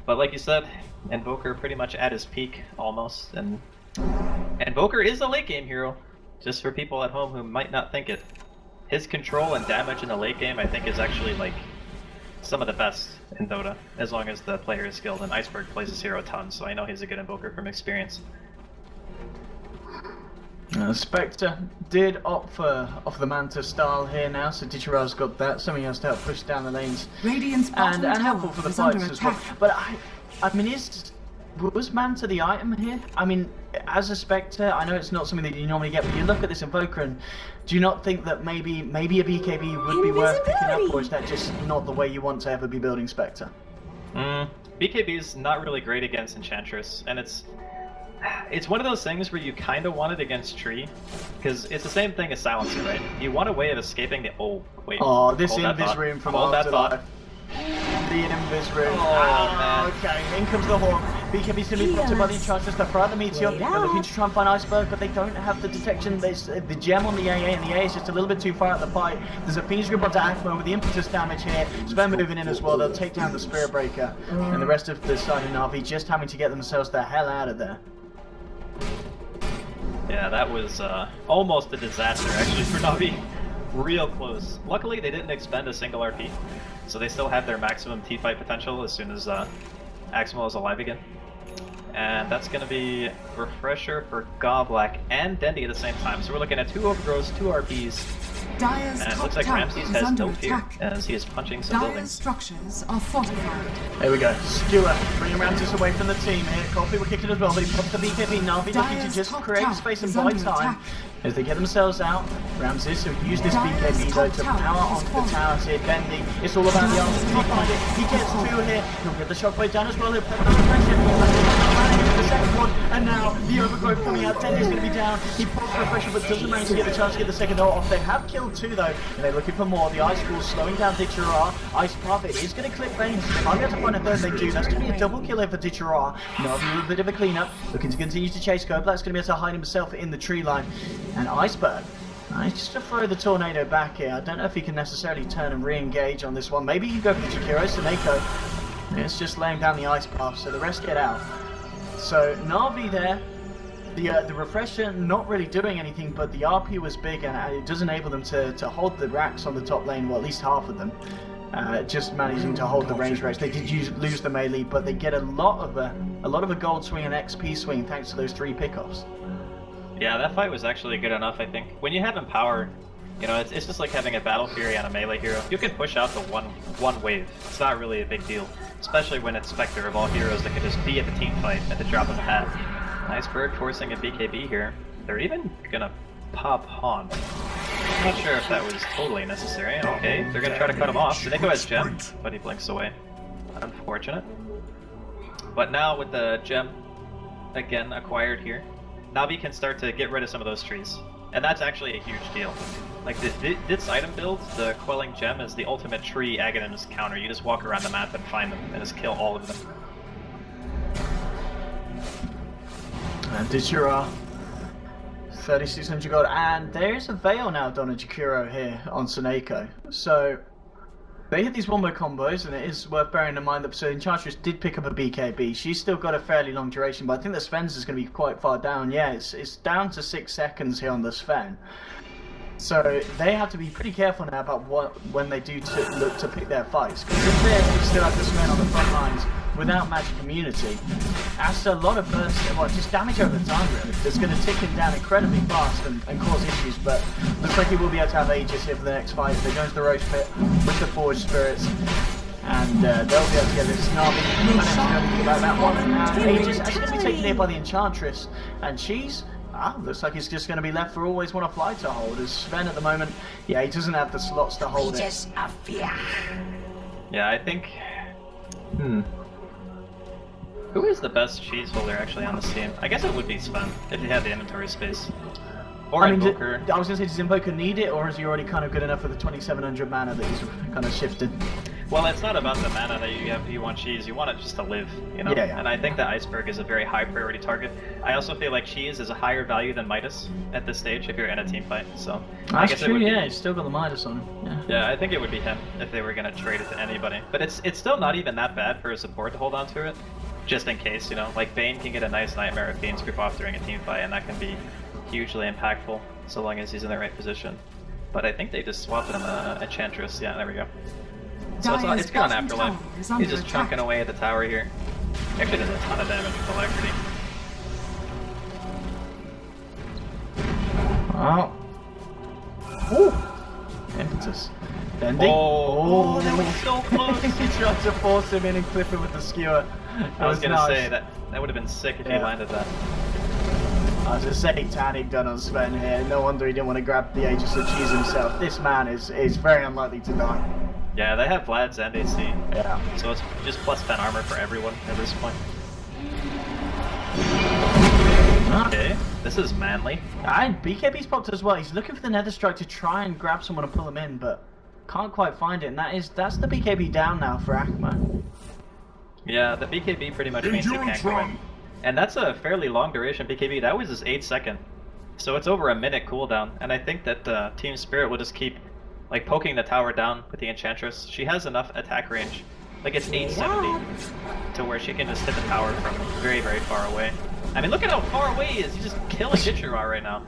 But like you said, Invoker pretty much at his peak, almost, and Invoker is a late game hero, just for people at home who might not think it. His control and damage in the late game, I think, is actually like some of the best in Dota, as long as the player is skilled, and Iceberg plays this hero a ton, so I know he's a good Invoker from experience. Spectre did opt for off the Manta style here now, so Dichira's got that, something else to help push down the lanes, Radiant's and helpful for the fights as well. But I mean, was Manta the item here? I mean, as a Spectre, I know it's not something that you normally get, but you look at this Invoker and do you not think that maybe a BKB would be worth picking up, or is that just not the way you want to ever be building Spectre? BKB is not really great against Enchantress, and it's one of those things where you kind of want it against Tree, because it's the same thing as Silencer, right? You want a way of escaping the... Oh, wait. Oh, this Invis Room from Afterlife. The Invis Room. Oh, man. Okay, in comes the Hawk. BKB's going to be put by the Enchantress. They're throughout the Meteor. They're looking to try and find Iceberg, but they don't have the detection. There's the gem on the AA, and the AA is just a little bit too far out the fight. There's a Fiend's Grip onto Akmo with the impetus damage here. Spare moving in as well. They'll take down the Spirit Breaker. And the rest of the side of Navi just having to get themselves the hell out of there. Yeah, that was almost a disaster, actually, for Navi. Real close. Luckily, they didn't expend a single RP, so they still have their maximum T-fight potential as soon as Axmal is alive again. And that's going to be Refresher for Goblak and Dendi at the same time. So we're looking at 2 Overgrowths, 2 RPs, Dire's and it looks like Ramses has no fear as he is punching some Dire's buildings. structures are fortified. There we go. Skewer bringing Ramses away from the team here. Coffee will kick it as well, but he pops the BKB. Navi looking to just create space and buy time as they get themselves out. Ramses, who used this BKB though to power onto the towers here. Dendi, it's all about the arms. Can he find it? He gets 2 here. He'll get the shockwave down as well. He'll put the pressure. The second one, and now the Overgrowth coming out. Dendi's going to be down. He pops Refresher, but doesn't manage to get the chance to get the second ult off. They have killed 2 though, and they're looking for more. The Ice Wall slowing down Dichira. Ice Prophet is going to clip Veins. They might be able to find a third. They do. That's going to be a double kill here for Dichira. Navi with a bit of a cleanup, looking to continue to chase Gob. That's going to be able to hide himself in the tree line. And Iceberg, nice, just to throw the Tornado back here. I don't know if he can necessarily turn and re-engage on this one. Maybe you go for the Jakiro. Suneko, it's just laying down the ice path, so the rest get out. So Navi there, the Refresher not really doing anything, but the RP was big and it does enable them to hold the racks on the top lane, well at least half of them, just managing to hold the range racks. They did lose the melee, but they get a lot of a gold swing and XP swing thanks to those 3 pickoffs. Yeah, that fight was actually good enough, I think. When you have Empower, you know, it's just like having a Battle Fury on a melee hero. You can push out the one wave. It's not really a big deal. Especially when it's Spectre of all heroes that can just be at the team fight at the drop of a hat. Iceberg forcing a BKB here. They're even gonna pop Haunt. I'm not sure if that was totally necessary. Okay, they're gonna try to cut him off. Suneko has Gem, but he blinks away. Unfortunate. But now with the Gem again acquired here, Navi can start to get rid of some of those trees. And that's actually a huge deal. Like, this item build, the Quelling Gem, is the ultimate tree Aghanims counter. You just walk around the map and find them, and just kill all of them. And Dichira, 3600 gold, and there is a Veil now done on Jakiro here on Suneko. So, They hit these wombo combos, and it is worth bearing in mind that so Enchantress did pick up a BKB. She's still got a fairly long duration, but I think the Sven's is going to be quite far down. Yeah, it's down to 6 seconds here on the Sven. So they have to be pretty careful now about when they do look to pick their fights. Because if they still have the Sven on the front lines without magic immunity, that's a lot of burst, well, just damage over time really. That's going to tick him down incredibly fast and cause issues, but looks like he will be able to have Aegis here for the next fight. They go into the Roach Pit with the Forged Spirits, and they'll be able to get this Navi. I don't know anything about that one. And Aegis actually going to be taken here by the Enchantress, and she's... looks like he's just going to be left for always want to fly to hold. As Sven at the moment, yeah, he doesn't have the slots to hold it. Yeah, I think... Who is the best cheese holder actually on this team? I guess it would be Sven, if he had the inventory space. Or I mean, Invoker. I was going to say, does Invoker need it, or is he already kind of good enough for the 2700 mana that he's kind of shifted? Well, it's not about the mana that you want cheese, you want it just to live, you know? Yeah. And I think that Iceberg is a very high priority target. I also feel like cheese is a higher value than Midas at this stage if you're in a team fight, so... I guess true, it would yeah, be... he's still got the Midas on him. Yeah, I think it would be him if they were going to trade it to anybody. But it's still not even that bad for a support to hold on to it, just in case, you know? Like, Bane can get a nice Nightmare if Bane's group off during a team fight, and that can be hugely impactful, so long as he's in the right position. But I think they just swapped him a Enchantress, yeah, there we go. So it's gone Afterlife. He's just chunking away at the tower here. Actually does a ton of damage with Alacrity. Oh. Ooh. Impetus. Dendi. Oh, that was so close! He tried to force him in and clip him with the skewer. I was gonna say, that would have been sick if he landed that. I was just saying Tannic done on Sven here. No wonder he didn't want to grab the Aegis of Cheese himself. This man is very unlikely to die. Yeah, they have Vlad's and AC. Yeah. So it's just plus 10 armor for everyone at this point. Okay, this is manly. And BKB's popped as well. He's looking for the Nether Strike to try and grab someone and pull him in, but can't quite find it. And that's the BKB down now for Akma. Yeah, the BKB pretty much means you can't go in. And that's a fairly long duration BKB. That was his 8 second. So it's over a minute cooldown. And I think that Team Spirit will just keep like poking the tower down with the Enchantress. She has enough attack range. Like it's 870 to where she can just hit the tower from very, very far away. I mean, look at how far away he is. He's just killing Ditchura right now.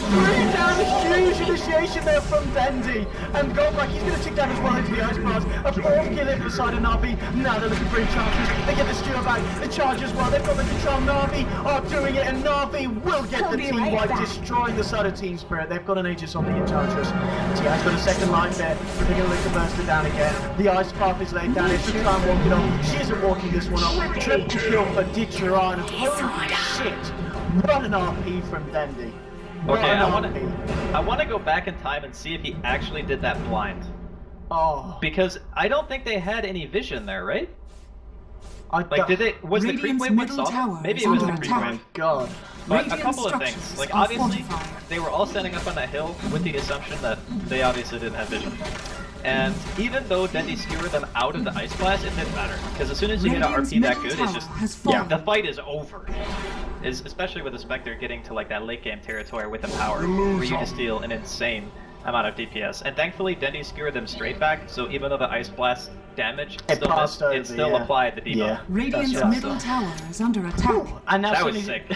Three down, huge initiation there from Dendi, and Goldback, he's going to tick down as well into the ice bars. A fourth kill in for the side of Navi. Now they're looking for Enchantress. They get the skewer back, the charge as well. They've got the control. Navi are doing it, and Navi will get the team wipe, destroying the side of Team Spirit. They've got an Aegis on the Enchantress. TI's got a second life there. They're going to look to burst it down again. The ice path is laid down. It's the time walking on. She isn't walking this one off. Triple kill for Ditchura, and holy shit. What an RP from Dendi. Okay, I want to go back in time and see if he actually did that blind. Oh. Because I don't think they had any vision there, right? Did they? Was the creep wave what saw them? Maybe it was the creep wave. God. But a couple of things. Like, obviously, they were all standing up on that hill with the assumption that they obviously didn't have vision. And even though Dendi skewered them out of the Ice Blast, it didn't matter. Because as soon as you get an RP that good, it's just... Yeah, the fight is over. Especially with the Spectre getting to like that late game territory with the power, where you just deal an insane amount of DPS. And thankfully, Dendi skewered them straight back, so even though the Ice Blast damage it still applied the debuff. Yeah. Radiant's middle tower is under attack. And now that was sick.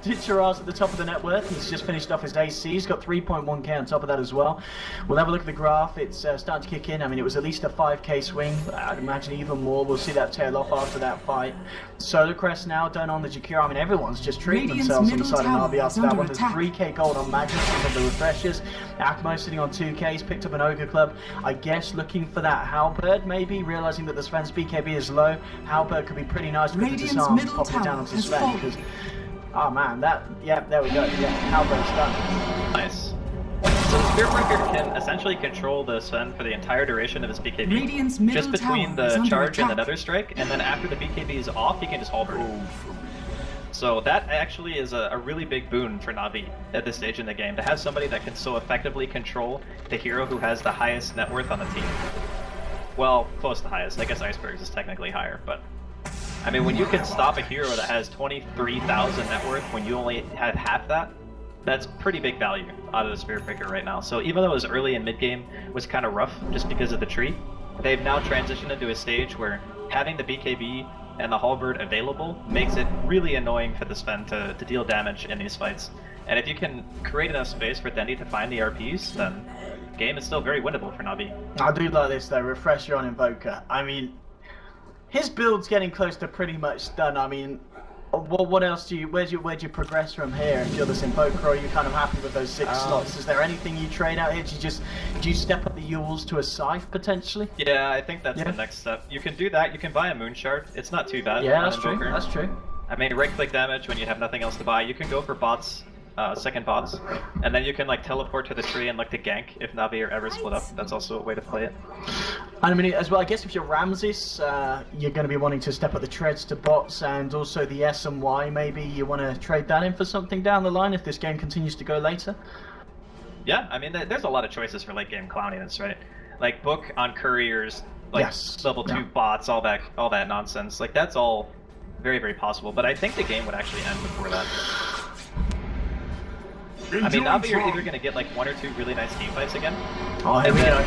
Ditchura's at the top of the net worth. He's just finished off his AC. He's got 3.1k on top of that as well. We'll have a look at the graph. It's starting to kick in. I mean, it was at least a 5k swing. I'd imagine even more. We'll see that tail off after that fight. Solar Crest now done on the Jakira. I mean, everyone's just treating themselves on the side of Navi after that one. There's 3k gold on Magnus on the refreshers. Akmo sitting on 2k. He's picked up an Ogre Club. I guess looking for that Halberd, maybe, realizing that the Sven's BKB is low. Halberd could be pretty nice with the disarm, pop it down onto Sven, because... Oh man, there we go. Yeah, Halberd's done. Nice. So Spearbreaker can essentially control the Sven for the entire duration of his BKB, just between the charge and the Nether Strike, and then after the BKB is off, he can just halberd. So that actually is a really big boon for Navi at this stage in the game, to have somebody that can so effectively control the hero who has the highest net worth on the team. Well, close to highest. I guess Icebergs is technically higher, but I mean, when you can stop a hero that has 23,000 net worth when you only have half that, that's pretty big value out of the Spirit Breaker right now. So even though it was early in mid-game was kind of rough just because of the tree, they've now transitioned into a stage where having the BKB and the Halberd available makes it really annoying for the Sven to deal damage in these fights. And if you can create enough space for Dendi to find the RPs, then the game is still very winnable for Navi. I do like this though, Refresher on Invoker. I mean, his build's getting close to pretty much done. I mean, what else do you, where'd you progress from here? If you're this Invoker, or are you kind of happy with those 6 slots? Is there anything you trade out here? Do you step up the Yules to a Scythe potentially? Yeah, I think that's the next step. You can do that, you can buy a Moon Shard. It's not too bad. Yeah, that's true, that's true. I mean, right click damage when you have nothing else to buy. You can go for bots, second bots, and then you can like teleport to the tree and look to gank if Navi or ever split up. That's also a way to play it. And I mean, as well, I guess if you're Ramses, you're going to be wanting to step up the treads to bots, and also the S and Y, maybe you want to trade that in for something down the line if this game continues to go later? Yeah, I mean, there's a lot of choices for late game clowniness, right? Like book on couriers, like level 2 bots, all that nonsense. Like that's all very, very possible, but I think the game would actually end before that. I mean, Navi are either going to get like 1 or 2 really nice team fights again. Oh, here we go.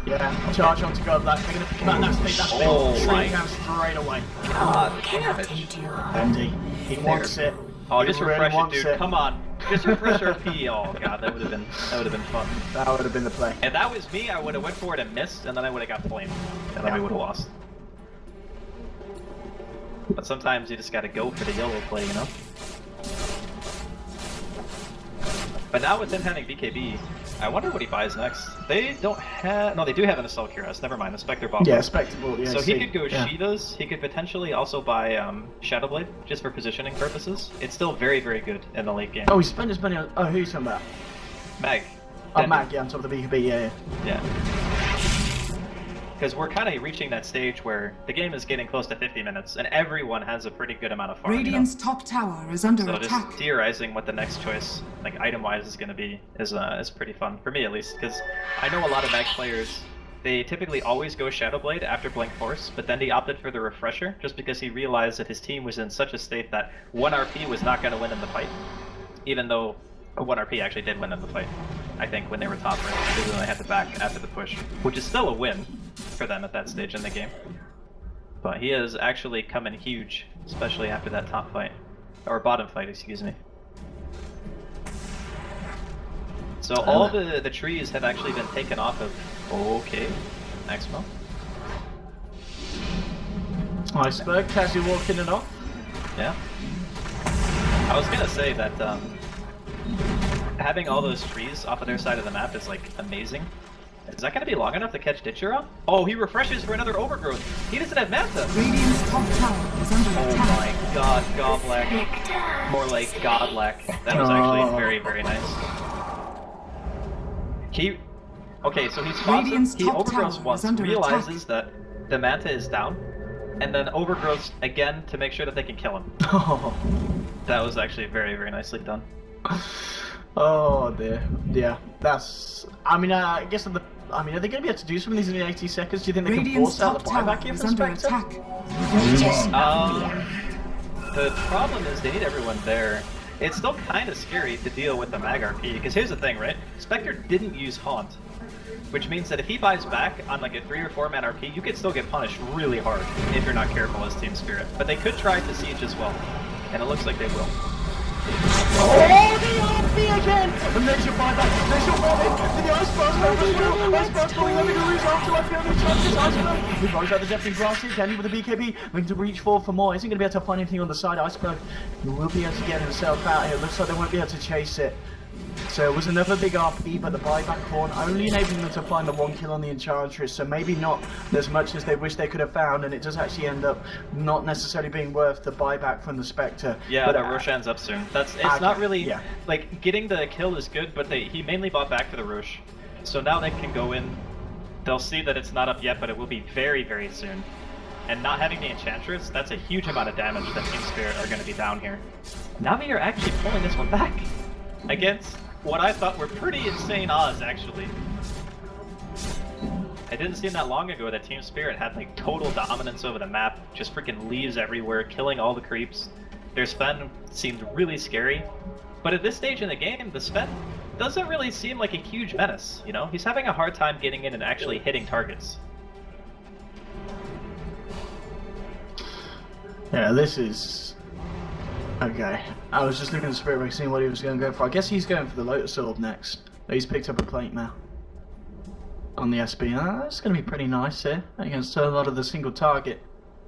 Yeah, charge onto Godlike. They're going to pick him out. That's big. Straight down straight away. God damn it. Dendi, he wants it. Oh, just refresh it, dude. Come on. Just refresh our P. Oh god, that would have been fun. That would have been the play. If that was me, I would have went for it and missed, and then I would have got flamed. And then we would have lost. But sometimes you just gotta go for the yellow play, you know? But now with him having BKB, I wonder what he buys next. They don't have... No, they do have an Assault Cuirass. Never mind, the Spectre Bomb. Yeah, Spectre Ball, yeah. So he could go Sheeta's. He could potentially also buy Shadow Blade, just for positioning purposes. It's still very, very good in the late game. Oh, he spent his money on... Oh, who are you talking about? Mag. Oh, Mag, yeah, on top of the BKB, Yeah. Because we're kind of reaching that stage where the game is getting close to 50 minutes, and everyone has a pretty good amount of farm. Radiant's top tower is under attack. So just theorizing what the next choice, like item-wise, is going to be is pretty fun for me at least. Because I know a lot of Mag players, they typically always go Shadow Blade after Blink Force, but then he opted for the Refresher just because he realized that his team was in such a state that 1 RP was not going to win in the fight, even though 1 RP actually did win in the fight. I think when they were top right, they only had to back after the push, which is still a win for them at that stage in the game. But he has actually come in huge, especially after that top fight, or bottom fight, excuse me. So all the trees have actually been taken off of. Okay, Expo. Iceberg, casually walking it off. Yeah. I was gonna say that having all those trees off of their side of the map is like amazing. Is that gonna be long enough to catch Ditchera? Oh, he refreshes for another overgrowth. He doesn't have Manta. Radiant's top tower is under attack. Oh my god, Godlack. More like Godlack. That was actually very, very nice. Okay, so he spots him, he overgrowths once, realizes that the Manta is down, and then overgrowths again to make sure that they can kill him. That was actually very, very nicely done. Oh dear. Yeah, that's... I mean, I guess are they going to be able to do some of these in 80 seconds? Do you think they can force out the buyback here for Spectre? The problem is they need everyone there. It's still kind of scary to deal with the Mag RP, because here's the thing, right? Spectre didn't use Haunt, which means that if he buys back on like a 3 or 4 man RP, you could still get punished really hard if you're not careful as Team Spirit. But they could try to siege as well, and it looks like they will. Oh, the RP again! And there's your buyback, there's your warning, the Iceberg's over as well, Iceberg's going over to reach after I feel the chances, Iceberg! He goes out the depth in grassy, Dendi with the BKB, looking to reach for more, isn't going to be able to find anything on the side, Iceberg will be able to get himself out here, looks like they won't be able to chase it. So it was another big RP, but the buyback horn only enabling them to find the 1 kill on the Enchantress, so maybe not as much as they wish they could have found, and it does actually end up not necessarily being worth the buyback from the Spectre. Yeah, but Rosh ends up soon. It's not really, like, getting the kill is good, but he mainly bought back for the Rosh. So now they can go in, they'll see that it's not up yet, but it will be very, very soon. And not having the Enchantress, that's a huge amount of damage that Team Spirit are going to be down here. Navi are actually pulling this one back against what I thought were pretty insane odds, actually. It didn't seem that long ago that Team Spirit had like total dominance over the map, just freaking leaves everywhere, killing all the creeps. Their Sven seemed really scary, but at this stage in the game, the Sven doesn't really seem like a huge menace, you know? He's having a hard time getting in and actually hitting targets. Yeah, this is... Okay, I was just looking at Spirit Ring, seeing what he was going to go for. I guess he's going for the Lotus Orb next. He's picked up a plate now on the SB. That's going to be pretty nice here against a lot of the single target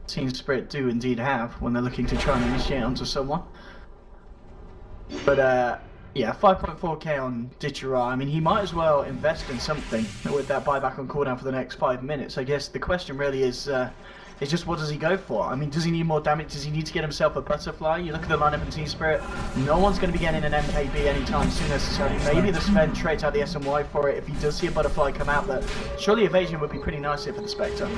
Team Spirit do indeed have when they're looking to try and initiate onto someone. But yeah, 5.4k on Ditchera. I mean, he might as well invest in something with that buyback on cooldown for the next 5 minutes. I guess the question really is just what does he go for? I mean, does he need more damage? Does he need to get himself a butterfly? You look at the lineup in Team Spirit, no one's going to be getting an MKB anytime soon necessarily. Maybe the Sven trades out the SMY for it if he does see a butterfly come out, but surely evasion would be pretty nice here for the Spectre.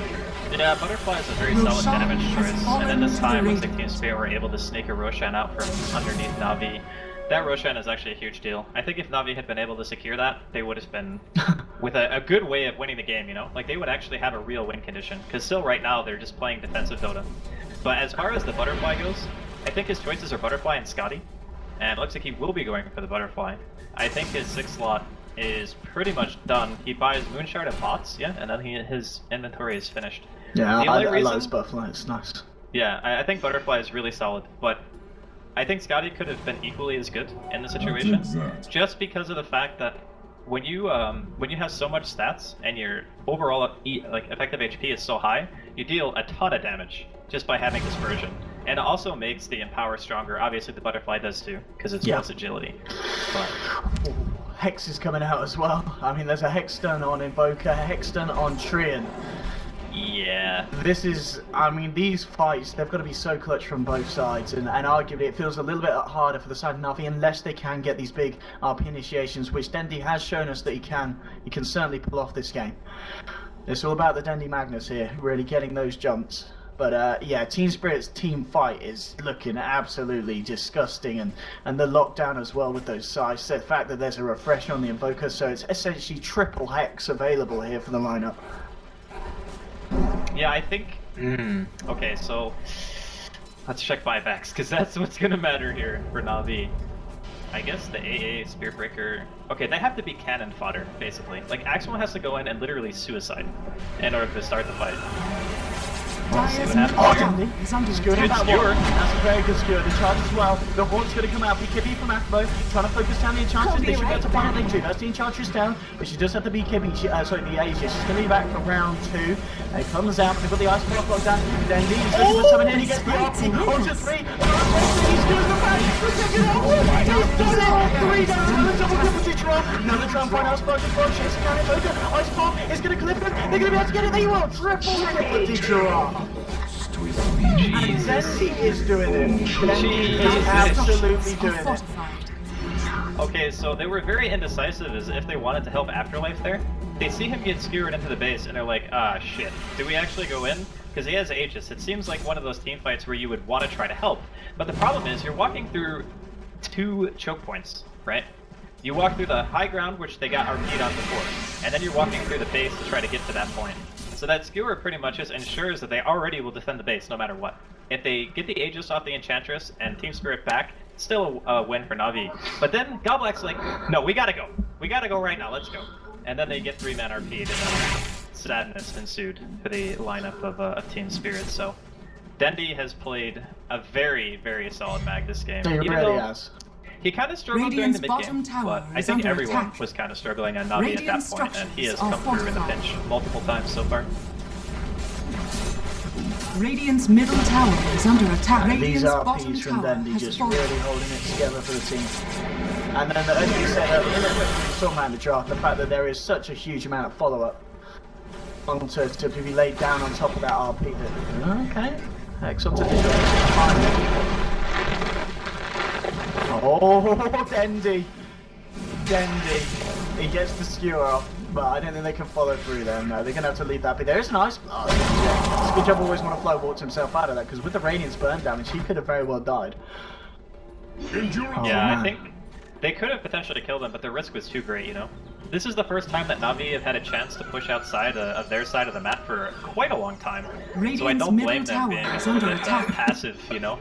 Yeah, butterfly is a very solid damage choice, and then this time looks like Team Spirit were able to sneak a Roshan out from underneath Navi. That Roshan is actually a huge deal. I think if Navi had been able to secure that, they would have been with a good way of winning the game, you know? Like, they would actually have a real win condition, because still right now they're just playing defensive Dota. But as far as the butterfly goes, I think his choices are butterfly and Scotty, and it looks like he will be going for the butterfly. I think his 6th slot is pretty much done. He buys Moonshard and pots, yeah, and then his inventory is finished. Yeah, I like this butterfly, it's nice. Yeah, I think butterfly is really solid, but I think Scotty could have been equally as good in the situation, just because of the fact that when you have so much stats and your overall effective HP is so high, you deal a ton of damage just by having dispersion, and it also makes the Empower stronger. Obviously, the butterfly does too, because it's plus agility. But Hex is coming out as well. I mean, there's a Hex stun on Invoker, Hex stun on Trian. Yeah. This is, I mean, these fights, they've got to be so clutch from both sides, and arguably it feels a little bit harder for the side of Navi unless they can get these big RP initiations, which Dendi has shown us that he can certainly pull off this game. It's all about the Dendi Magnus here, really getting those jumps. But yeah, Team Spirit's team fight is looking absolutely disgusting, and the lockdown as well with those size. The fact that there's a refresh on the Invoker, so it's essentially triple Hex available here for the lineup. Yeah, I think... Okay, so let's check buybacks, because that's what's going to matter here for Navi. I guess the AA Spear Breaker... Okay, they have to be cannon fodder, basically. Like, Axel has to go in and literally suicide in order to start the fight. Let's see what happens. Skewer Good that skewer. one. That's a very good skewer. The charge as well. The Haunt's going to come out. BKB from Akbo. Trying to focus down the Enchantress. They should be able to find a link too. That's the Enchantress down. But she does have the BKB. Sorry, the Aegis. She's going to be back for round 2. And it comes out. They've got the Ice Block locked down. Dendi. He's looking for someone in. He gets the RP. Onto 3. He skewers the back. He's taking it out. He's done it. 3 down. Another double triple Ditchera. Another try and find out Spark as well. Chasing down Invoker. Ice Block is going to clip him. They're going to be able to get it. They will. Triple Ditchera. And Dendi is doing it. Dendi is absolutely doing it. Okay, so they were very indecisive as if they wanted to help Afterlife there. They see him get skewered into the base and they're like, ah, shit. Do we actually go in? Because he has Aegis. It seems like one of those team fights where you would want to try to help. But the problem is you're walking through 2 choke points, right? You walk through the high ground, which they got RP'd on before, and then you're walking through the base to try to get to that point. So that skewer pretty much just ensures that they already will defend the base no matter what. If they get the Aegis off the Enchantress and Team Spirit back, it's still a win for Navi. But then Goblak's like, no, we gotta go. We gotta go right now, let's go. And then they get 3-man RP'd and sadness ensued for the lineup of Team Spirit. So Dendi has played a very, very solid mag this game. He really has. He kind of struggled during the mid-game, but I think everyone was kind of struggling on Navi at that point, and he has come through in the pinch multiple times so far. Radiant's middle tower is under attack. These Radiant's RPs bottom from tower Dendi has just fallen. really holding it together for the team. And then, as you said earlier, saw man the draft, the fact that there is such a huge amount of follow-up to be laid down on top of that RP. Okay, Hex onto the oh, Dendi! He gets the skewer off, but I don't think they can follow through there. No, they're going to have to leave that. But there is an Ice Blast. It's a good job always want to flow walks himself out of that, because with the Radiant's burn damage, he could have very well died. Yeah, I think they could have potentially killed him, but the risk was too great, you know? This is the first time that Navi have had a chance to push outside of their side of the map for quite a long time. So I Radiant's don't blame middle them tower being a is little under bit attack. passive, you know?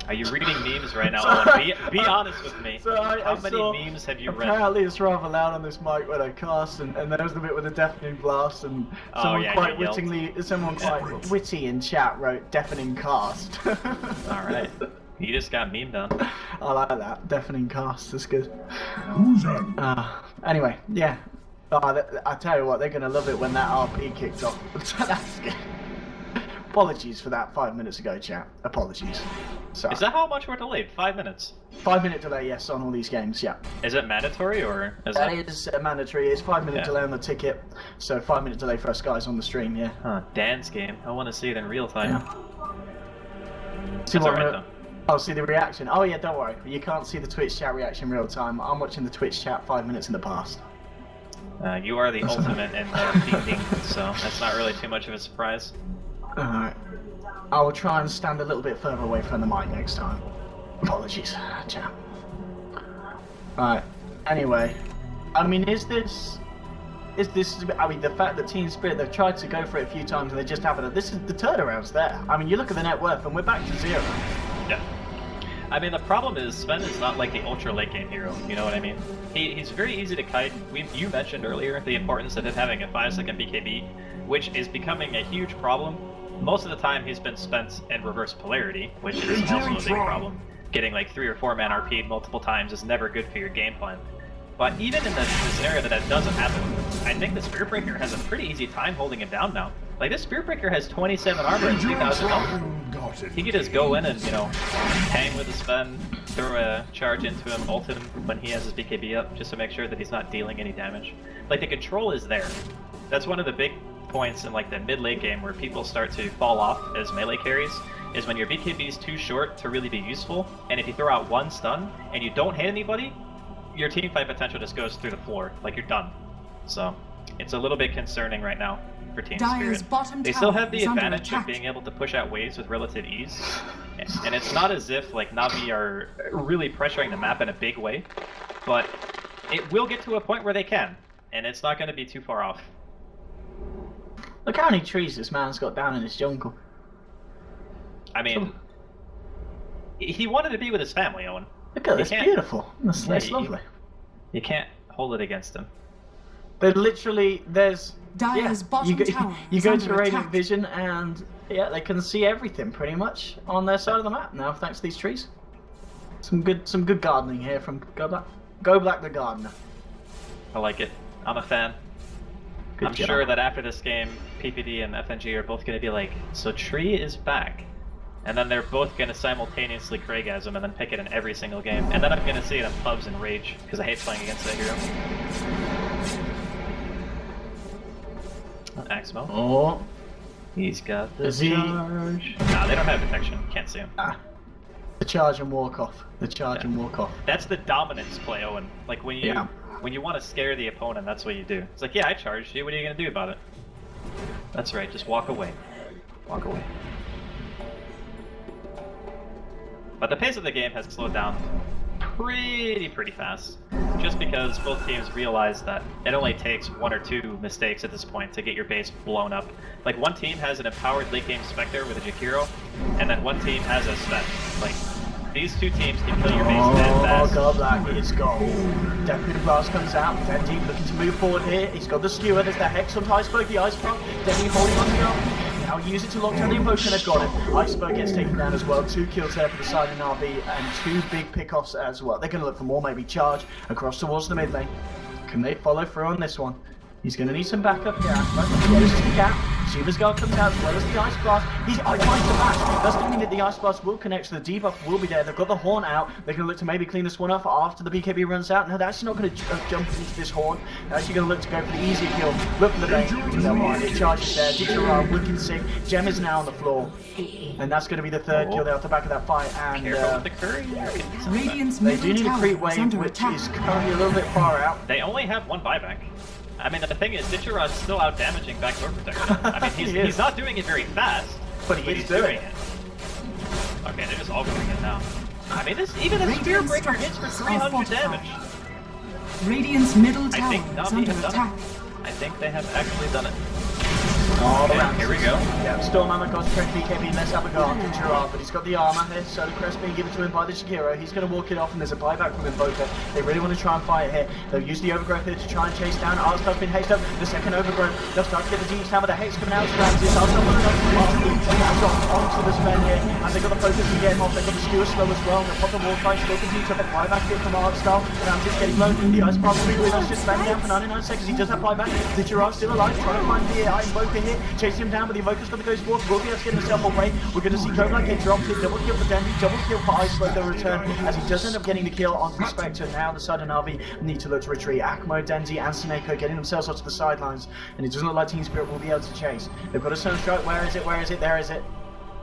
Are you reading memes right now, Owen? Be honest with me. So How I many saw- memes have you read? Apparently it's rather loud on this mic when I cast, and there was the bit with the deafening blast, and Oh, someone yeah, quite you yelled. witty in chat wrote deafening cast. Alright. You just got memed on. I like that. Deafening cast, that's good. Who's on? Anyway, yeah. I tell you what, they're going to love it when that RP kicks off. That's good. Apologies for that 5 minutes ago, chat. Apologies. Sorry. Is that how much we're delayed? 5 minutes? 5 minute delay, yes, on all these games, yeah. Is it mandatory or is That is mandatory. It's 5 minute Yeah. delay on the ticket, so 5 minute delay for us guys on the stream, yeah. Huh, Dan's game. I want to see it in real time. See That's what alright the- though. Oh, see the reaction. Oh yeah, don't worry. You can't see the Twitch chat reaction real time. I'm watching the Twitch chat 5 minutes in the past. You are the ultimate in peeking, so that's not really too much of a surprise. Alright. I will try and stand a little bit further away from the mic next time. Apologies, chat. Alright. Anyway, I mean, is this? I mean, the fact that Team Spirit, they've tried to go for it a few times and they just haven't. This is the turnaround's there. I mean, you look at the net worth and we're back to 0. Yeah. I mean, the problem is Sven is not like the ultra late game hero, you know what I mean? He's very easy to kite. You mentioned earlier the importance of him having a 5-second BKB, which is becoming a huge problem. Most of the time he's been spent in reverse polarity, which is also a big problem. Getting like 3 or 4 man RP'd multiple times is never good for your game plan. But even in the scenario that doesn't happen, I think the Spirit Breaker has a pretty easy time holding him down now. Like, this Spirit Breaker has 27 armor and 3,000 health. He could just go in and, you know, hang with his Sven, throw a charge into him, ult him when he has his BKB up, just to make sure that he's not dealing any damage. Like, the control is there. That's one of the big points in, like, the mid-late game where people start to fall off as melee carries, is when your BKB is too short to really be useful, and if you throw out one stun, and you don't hit anybody, your teamfight potential just goes through the floor, like you're done. So, it's a little bit concerning right now for Team Dire's Spirit. bottom They still tower have the is under advantage of attack. being able to push out waves with relative ease, and it's not as if like Navi are really pressuring the map in a big way, but it will get to a point where they can, and it's not going to be too far off. Look how many trees this man's got down in his jungle. I mean, he wanted to be with his family, Owen. Look at this, beautiful. That's lovely. You can't hold it against him. They're literally, there's... Dire's bottom tower you is go under to Radiant attack. Vision and, yeah, they can see everything pretty much on their side of the map now, thanks to these trees. Some good gardening here from Go Black the Gardener. I like it. I'm a fan. Good I'm job. sure that after this game, PPD and FNG are both going to be like, so Tree is back. And then they're both going to simultaneously Craigasm and then pick it in every single game. And then I'm going to see it in pubs and rage, because I hate playing against that hero. Axmo. Oh. He's got the Is he- charge. Nah, they don't have detection. Can't see him. The charge and walk off. The charge and walk off. That's the dominance play, Owen. Like when you Yeah. when you want to scare the opponent, that's what you do. It's like, yeah, I charged you. What are you gonna do about it? That's right. Just walk away. Walk away. But the pace of the game has slowed down pretty fast. Just because both teams realize that it only takes 1 or 2 mistakes at this point to get your base blown up. Like, one team has an empowered late game Spectre with a Jakiro, and then one team has a Sven. Like, these two teams can kill your base dead fast. Oh, God, Black, it's goal. Definitely Blast comes out. Dendi looking to move forward here. He's got the skewer. There's the Hex on Iceberg, the Iceberg. Dendi holding on to the now use it to lock down the invoker, they've got it. Iceberg gets taken down as well. 2 kills there for the side of Navi and 2 big pickoffs as well. They're going to look for more, maybe charge across towards the mid lane. Can they follow through on this one? He's going to need some backup here. Yeah, this is the gap. Shiva's guard comes out as well as the Ice Blast. He's trying to match. That's going to mean that the Ice Blast will connect, so the debuff will be there. They've got the Horn out. They're going to look to maybe clean this one off after the BKB runs out. No, they're actually not going to jump into this Horn. They're actually going to look to go for the easier kill. Look for the bait. They'll find it. Charges there. Dixie wicked sick. Gem is now on the floor. And that's going to be the 3rd kill there off the back of that fight. And Careful with the curry. Radiant's they do middle need a tower creep is wave, under which attack. is currently a little bit far out. They only have 1 buyback. I mean, the thing is, Ditcher's still out damaging backdoor protection. I mean, he's not doing it very fast, But he's he's doing doing it. Okay, they're just all doing it now. I mean, even the Spear Breaker hits for 300 damage. Radiant's middle I tower think is Navi under has done attack. it. I think they have actually done it. Oh, Okay, Ramses. here we go. Yeah, Storm Hammer goes straight BKB, let's have a go after Gerard, but he's got the armor here, Solar Crest being given to him by the Shakiro. He's going to walk it off, and there's a buyback from Invoker. They really want to try and fight here. They'll use the Overgrowth here to try and chase down. Artstuff's been hasted up, the second Overgrowth. They'll start to get the Deep Tower, the Hex coming out to Ramses. Artstuff on onto the spend here, and they've got the focus to get him off. They've got the Skewer slow as well. They've got the Warcraft, still continues to have a buyback here from Artstuff. Ramses getting low. The Ice Path with us just spend down for 99 seconds. He does have buyback. The Gerard's still alive, trying to find the Invoker here, chasing him down, but the Invoker's going to go forward. Will be able to get himself away. We're going to see Cobra get dropped here. Double kill for Dendi, double kill for Ice Flow, the return, as he does end up getting the kill onto the Spectre. Now the side of Navi need to look to retreat. Akmo, Dendi, and Sineko getting themselves onto the sidelines, and it doesn't look like Team Spirit will be able to chase. They've got a Stone Strike. Where is it? Where is it? There is it.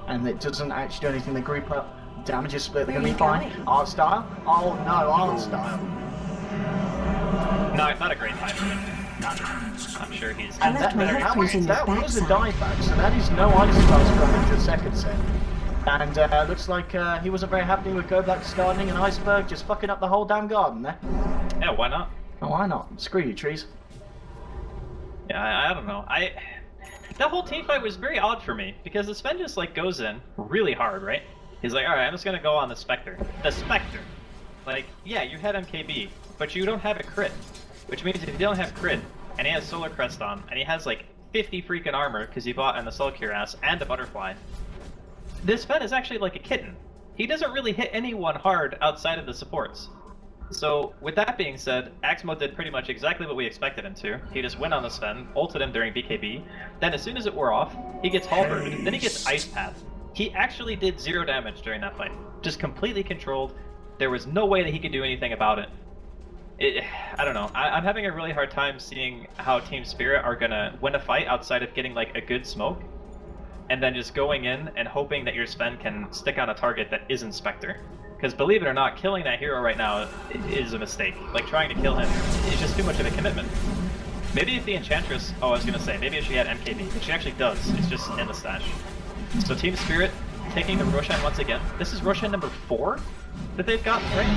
And it doesn't actually do anything. They group up. Damage is split. They're going to be fine. Art Style? Oh no, Art Style. No, not a great time for him. I'm sure he's... And that was a dive back, so that is no Ice Stars for 100 seconds in. And looks like he wasn't very happy with Go Black discarding an Iceberg, just fucking up the whole damn garden there. Yeah, why not? Oh, why not? Screw you, trees. Yeah, I don't know. That whole team fight was very odd for me, because the Sven just, like, goes in really hard, right? He's like, alright, I'm just gonna go on the Spectre. The Spectre! Like, yeah, you had MKB, but you don't have a crit. Which means if you don't have crit, and he has Solar Crest on, and he has like 50 freaking armor because he bought an Assault Cuirass and a Butterfly, this Sven is actually like a kitten. He doesn't really hit anyone hard outside of the supports. So with that being said, Axmo did pretty much exactly what we expected him to. He just went on the Sven, ulted him during BKB, then as soon as it wore off, he gets halberded, then he gets Ice Path. He actually did 0 damage during that fight. Just completely controlled. There was no way that he could do anything about it. I don't know. I'm having a really hard time seeing how Team Spirit are gonna win a fight outside of getting like a good smoke, and then just going in and hoping that your Sven can stick on a target that isn't Spectre. Because believe it or not, killing that hero right now is a mistake. Like trying to kill him is just too much of a commitment. Maybe if the Enchantress, I was gonna say, maybe if she had MKB, which she actually does, it's just in the stash. So Team Spirit taking the Roshan once again. This is Roshan number 4 that they've got, right?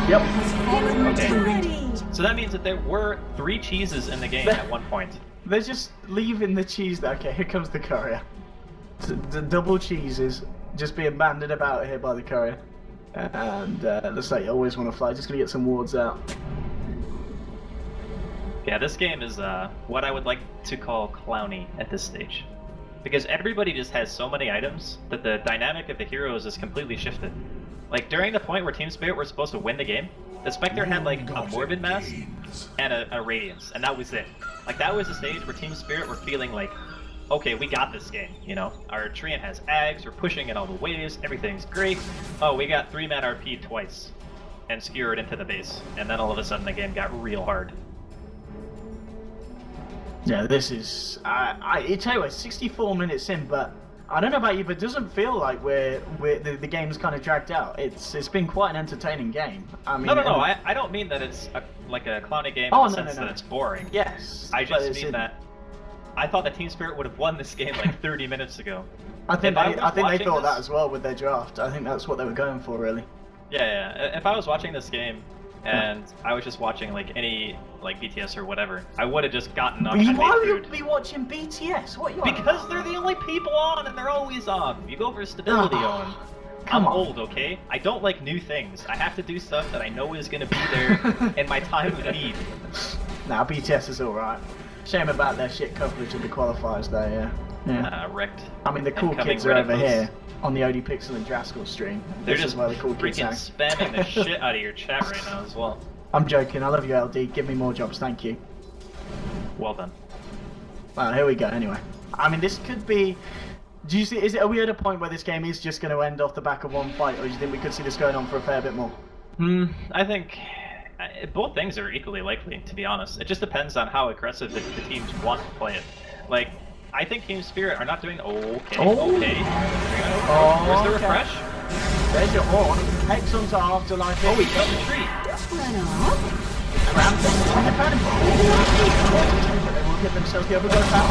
Yep. Has fallen to Radiant. So that means that there were 3 cheeses in the game at one point. They're just leaving the cheese there. Okay, here comes the courier. The double cheeses just being banded about here by the courier. And looks like you always want to fly. Just gonna get some wards out. Yeah, this game is what I would like to call clowny at this stage. Because everybody just has so many items that the dynamic of the heroes is completely shifted. Like, during the point where Team Spirit were supposed to win the game, the Spectre had, like, a Morbid Mass and a Radiance, and that was it. Like, that was the stage where Team Spirit were feeling like, okay, we got this game, you know? Our Treant has Ags, we're pushing in all the waves, everything's great. Oh, we got 3-man RP twice, and skewered into the base. And then all of a sudden the game got real hard. Yeah, this is... I tell you what, 64 minutes in, but... I don't know about you, but it doesn't feel like the game's kind of dragged out. It's been quite an entertaining game. I mean, no. I don't mean that it's like a clowny game in the sense that it's boring. Yes. I just mean that I thought that Team Spirit would have won this game like 30 minutes ago. I think they thought that as well with their draft. I think that's what they were going for, really. Yeah. If I was watching this game and I was just watching like any like BTS or whatever, I would have just gotten up and Why made would you be watching BTS? What you Because they're the only people on, and they're always on. You go for stability, Owen. I'm old, okay? I don't like new things. I have to do stuff that I know is gonna be there in my time of need. Nah, BTS is alright. Shame about their shit coverage of the qualifiers there, yeah. Wrecked. I mean, the cool kids are over here on the OD Pixel and Draskell stream. They're this just is where the cool kids freaking hang. spamming the shit out of your chat right now as well. I'm joking. I love you, LD. Give me more jobs, thank you. Well done. Well, here we go. Anyway, I mean, this could be. Do you see? Are we at a point where this game is just going to end off the back of one fight, or do you think we could see this going on for a fair bit more? I think both things are equally likely, to be honest. It just depends on how aggressive the teams want to play it. Like, I think Team Spirit are not doing okay. Where's the refresh? There's your horn. Hex onto Afterlife. Oh, he killed the tree. They will give themselves the overgrowth out.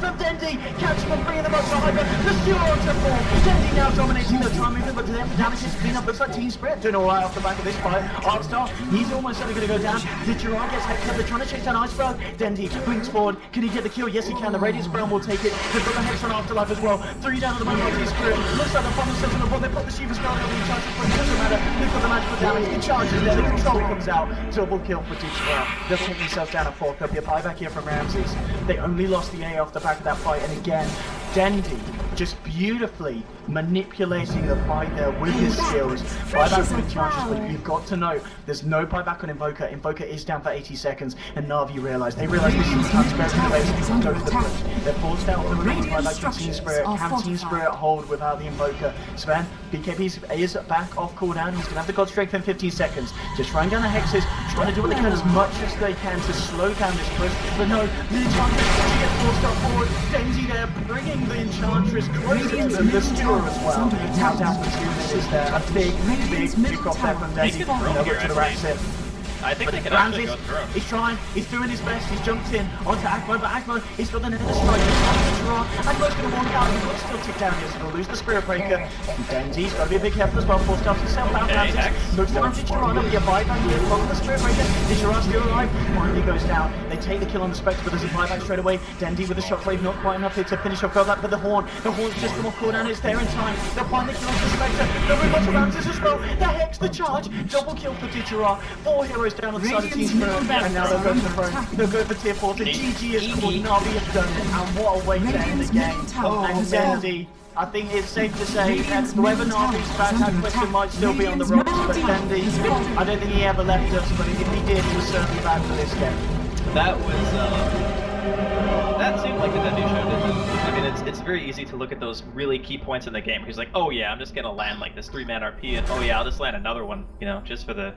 from Dendi, catching and bringing them up to Hyper, the Stewart onto 4, Dendi now dominating the time movement, but there for damage is clean up, looks like Team Spirit doing alright off the back of this fight. Arkstar, he's almost certainly going to go down, the Gerard gets hecked up, they're trying to chase down Iceberg, Dendi blinks forward, can he get the kill? Yes he can, the Radiance Realm will take it, they've got the Hex on Afterlife as well, 3 down on the moment by Team Spirit, looks like they're from themselves on the board, they've got the Shiva Spell, they'll be in charge, but it doesn't matter, they've got the magical damage, the charge is there, the control comes out, double kill for Team Spirit, they'll take themselves down at 4th, there'll be a buyback here from Ramses, they only lost the A off the back of that fight, and again, Dendi just beautifully manipulating the fight there with his skills. Buyback from Enchantress, but you've got to know, there's no buyback on Invoker. Invoker is down for 80 seconds, and Navi they realize this is the time Spirit can base and go for the push. They're forced out of the remaining buyback from Team Spirit. Can Team Spirit hold without the Invoker? Sven, BKB is back off cooldown. He's gonna have the God Strength in 15 seconds. Just trying down the hexes, trying to do what they can as much as they can to slow down this push. But no, the Enchantress, she gets forced up forward. Dendi there, bringing the Enchantress closer to the Stewart as well. Now down for 2 minutes there. A big kick off there from Dendi. Over to the Ratset. I think they can actually go through. He's trying, he's doing his best, he's jumped in onto Agmo, but Agmo, he's got the Nether Strike, Agmo's going to walk out, he's got to still tick down here, so he'll lose the Spirit Breaker. Dendi's got to be a big help as well, forced out himself out, looks down to Gerard, there'll be a buyback here, from the Spirit Breaker, is Gerard still alive? Finally goes down, they take the kill on the Spectre, but there's a buyback straight away, Dendi with the Shockwave, not quite enough here to finish off that, but the Horn's just come off cooldown, it's there in time, they'll find the kill on the Spectre, they'll move on to Ramses as well, the Hex, the charge, double kill for Gerard, 4 heroes down on the side of Team Spirit, and now they'll go for the throne. They'll go for tier 4. The GG is called. Navi have done it, and what a way to end the game. And Dendi, I think it's safe to say that whoever Navi's bad that question might still be on the rocks, but Dendi, I don't think he ever left us, but if he did, he was certainly bad for this game. That was, that seemed like the Dendi show, didn't it? I mean, it's very easy to look at those really key points in the game. He's like, oh yeah, I'm just gonna land like this 3-man RP, and oh yeah, I'll just land another one, you know, just for the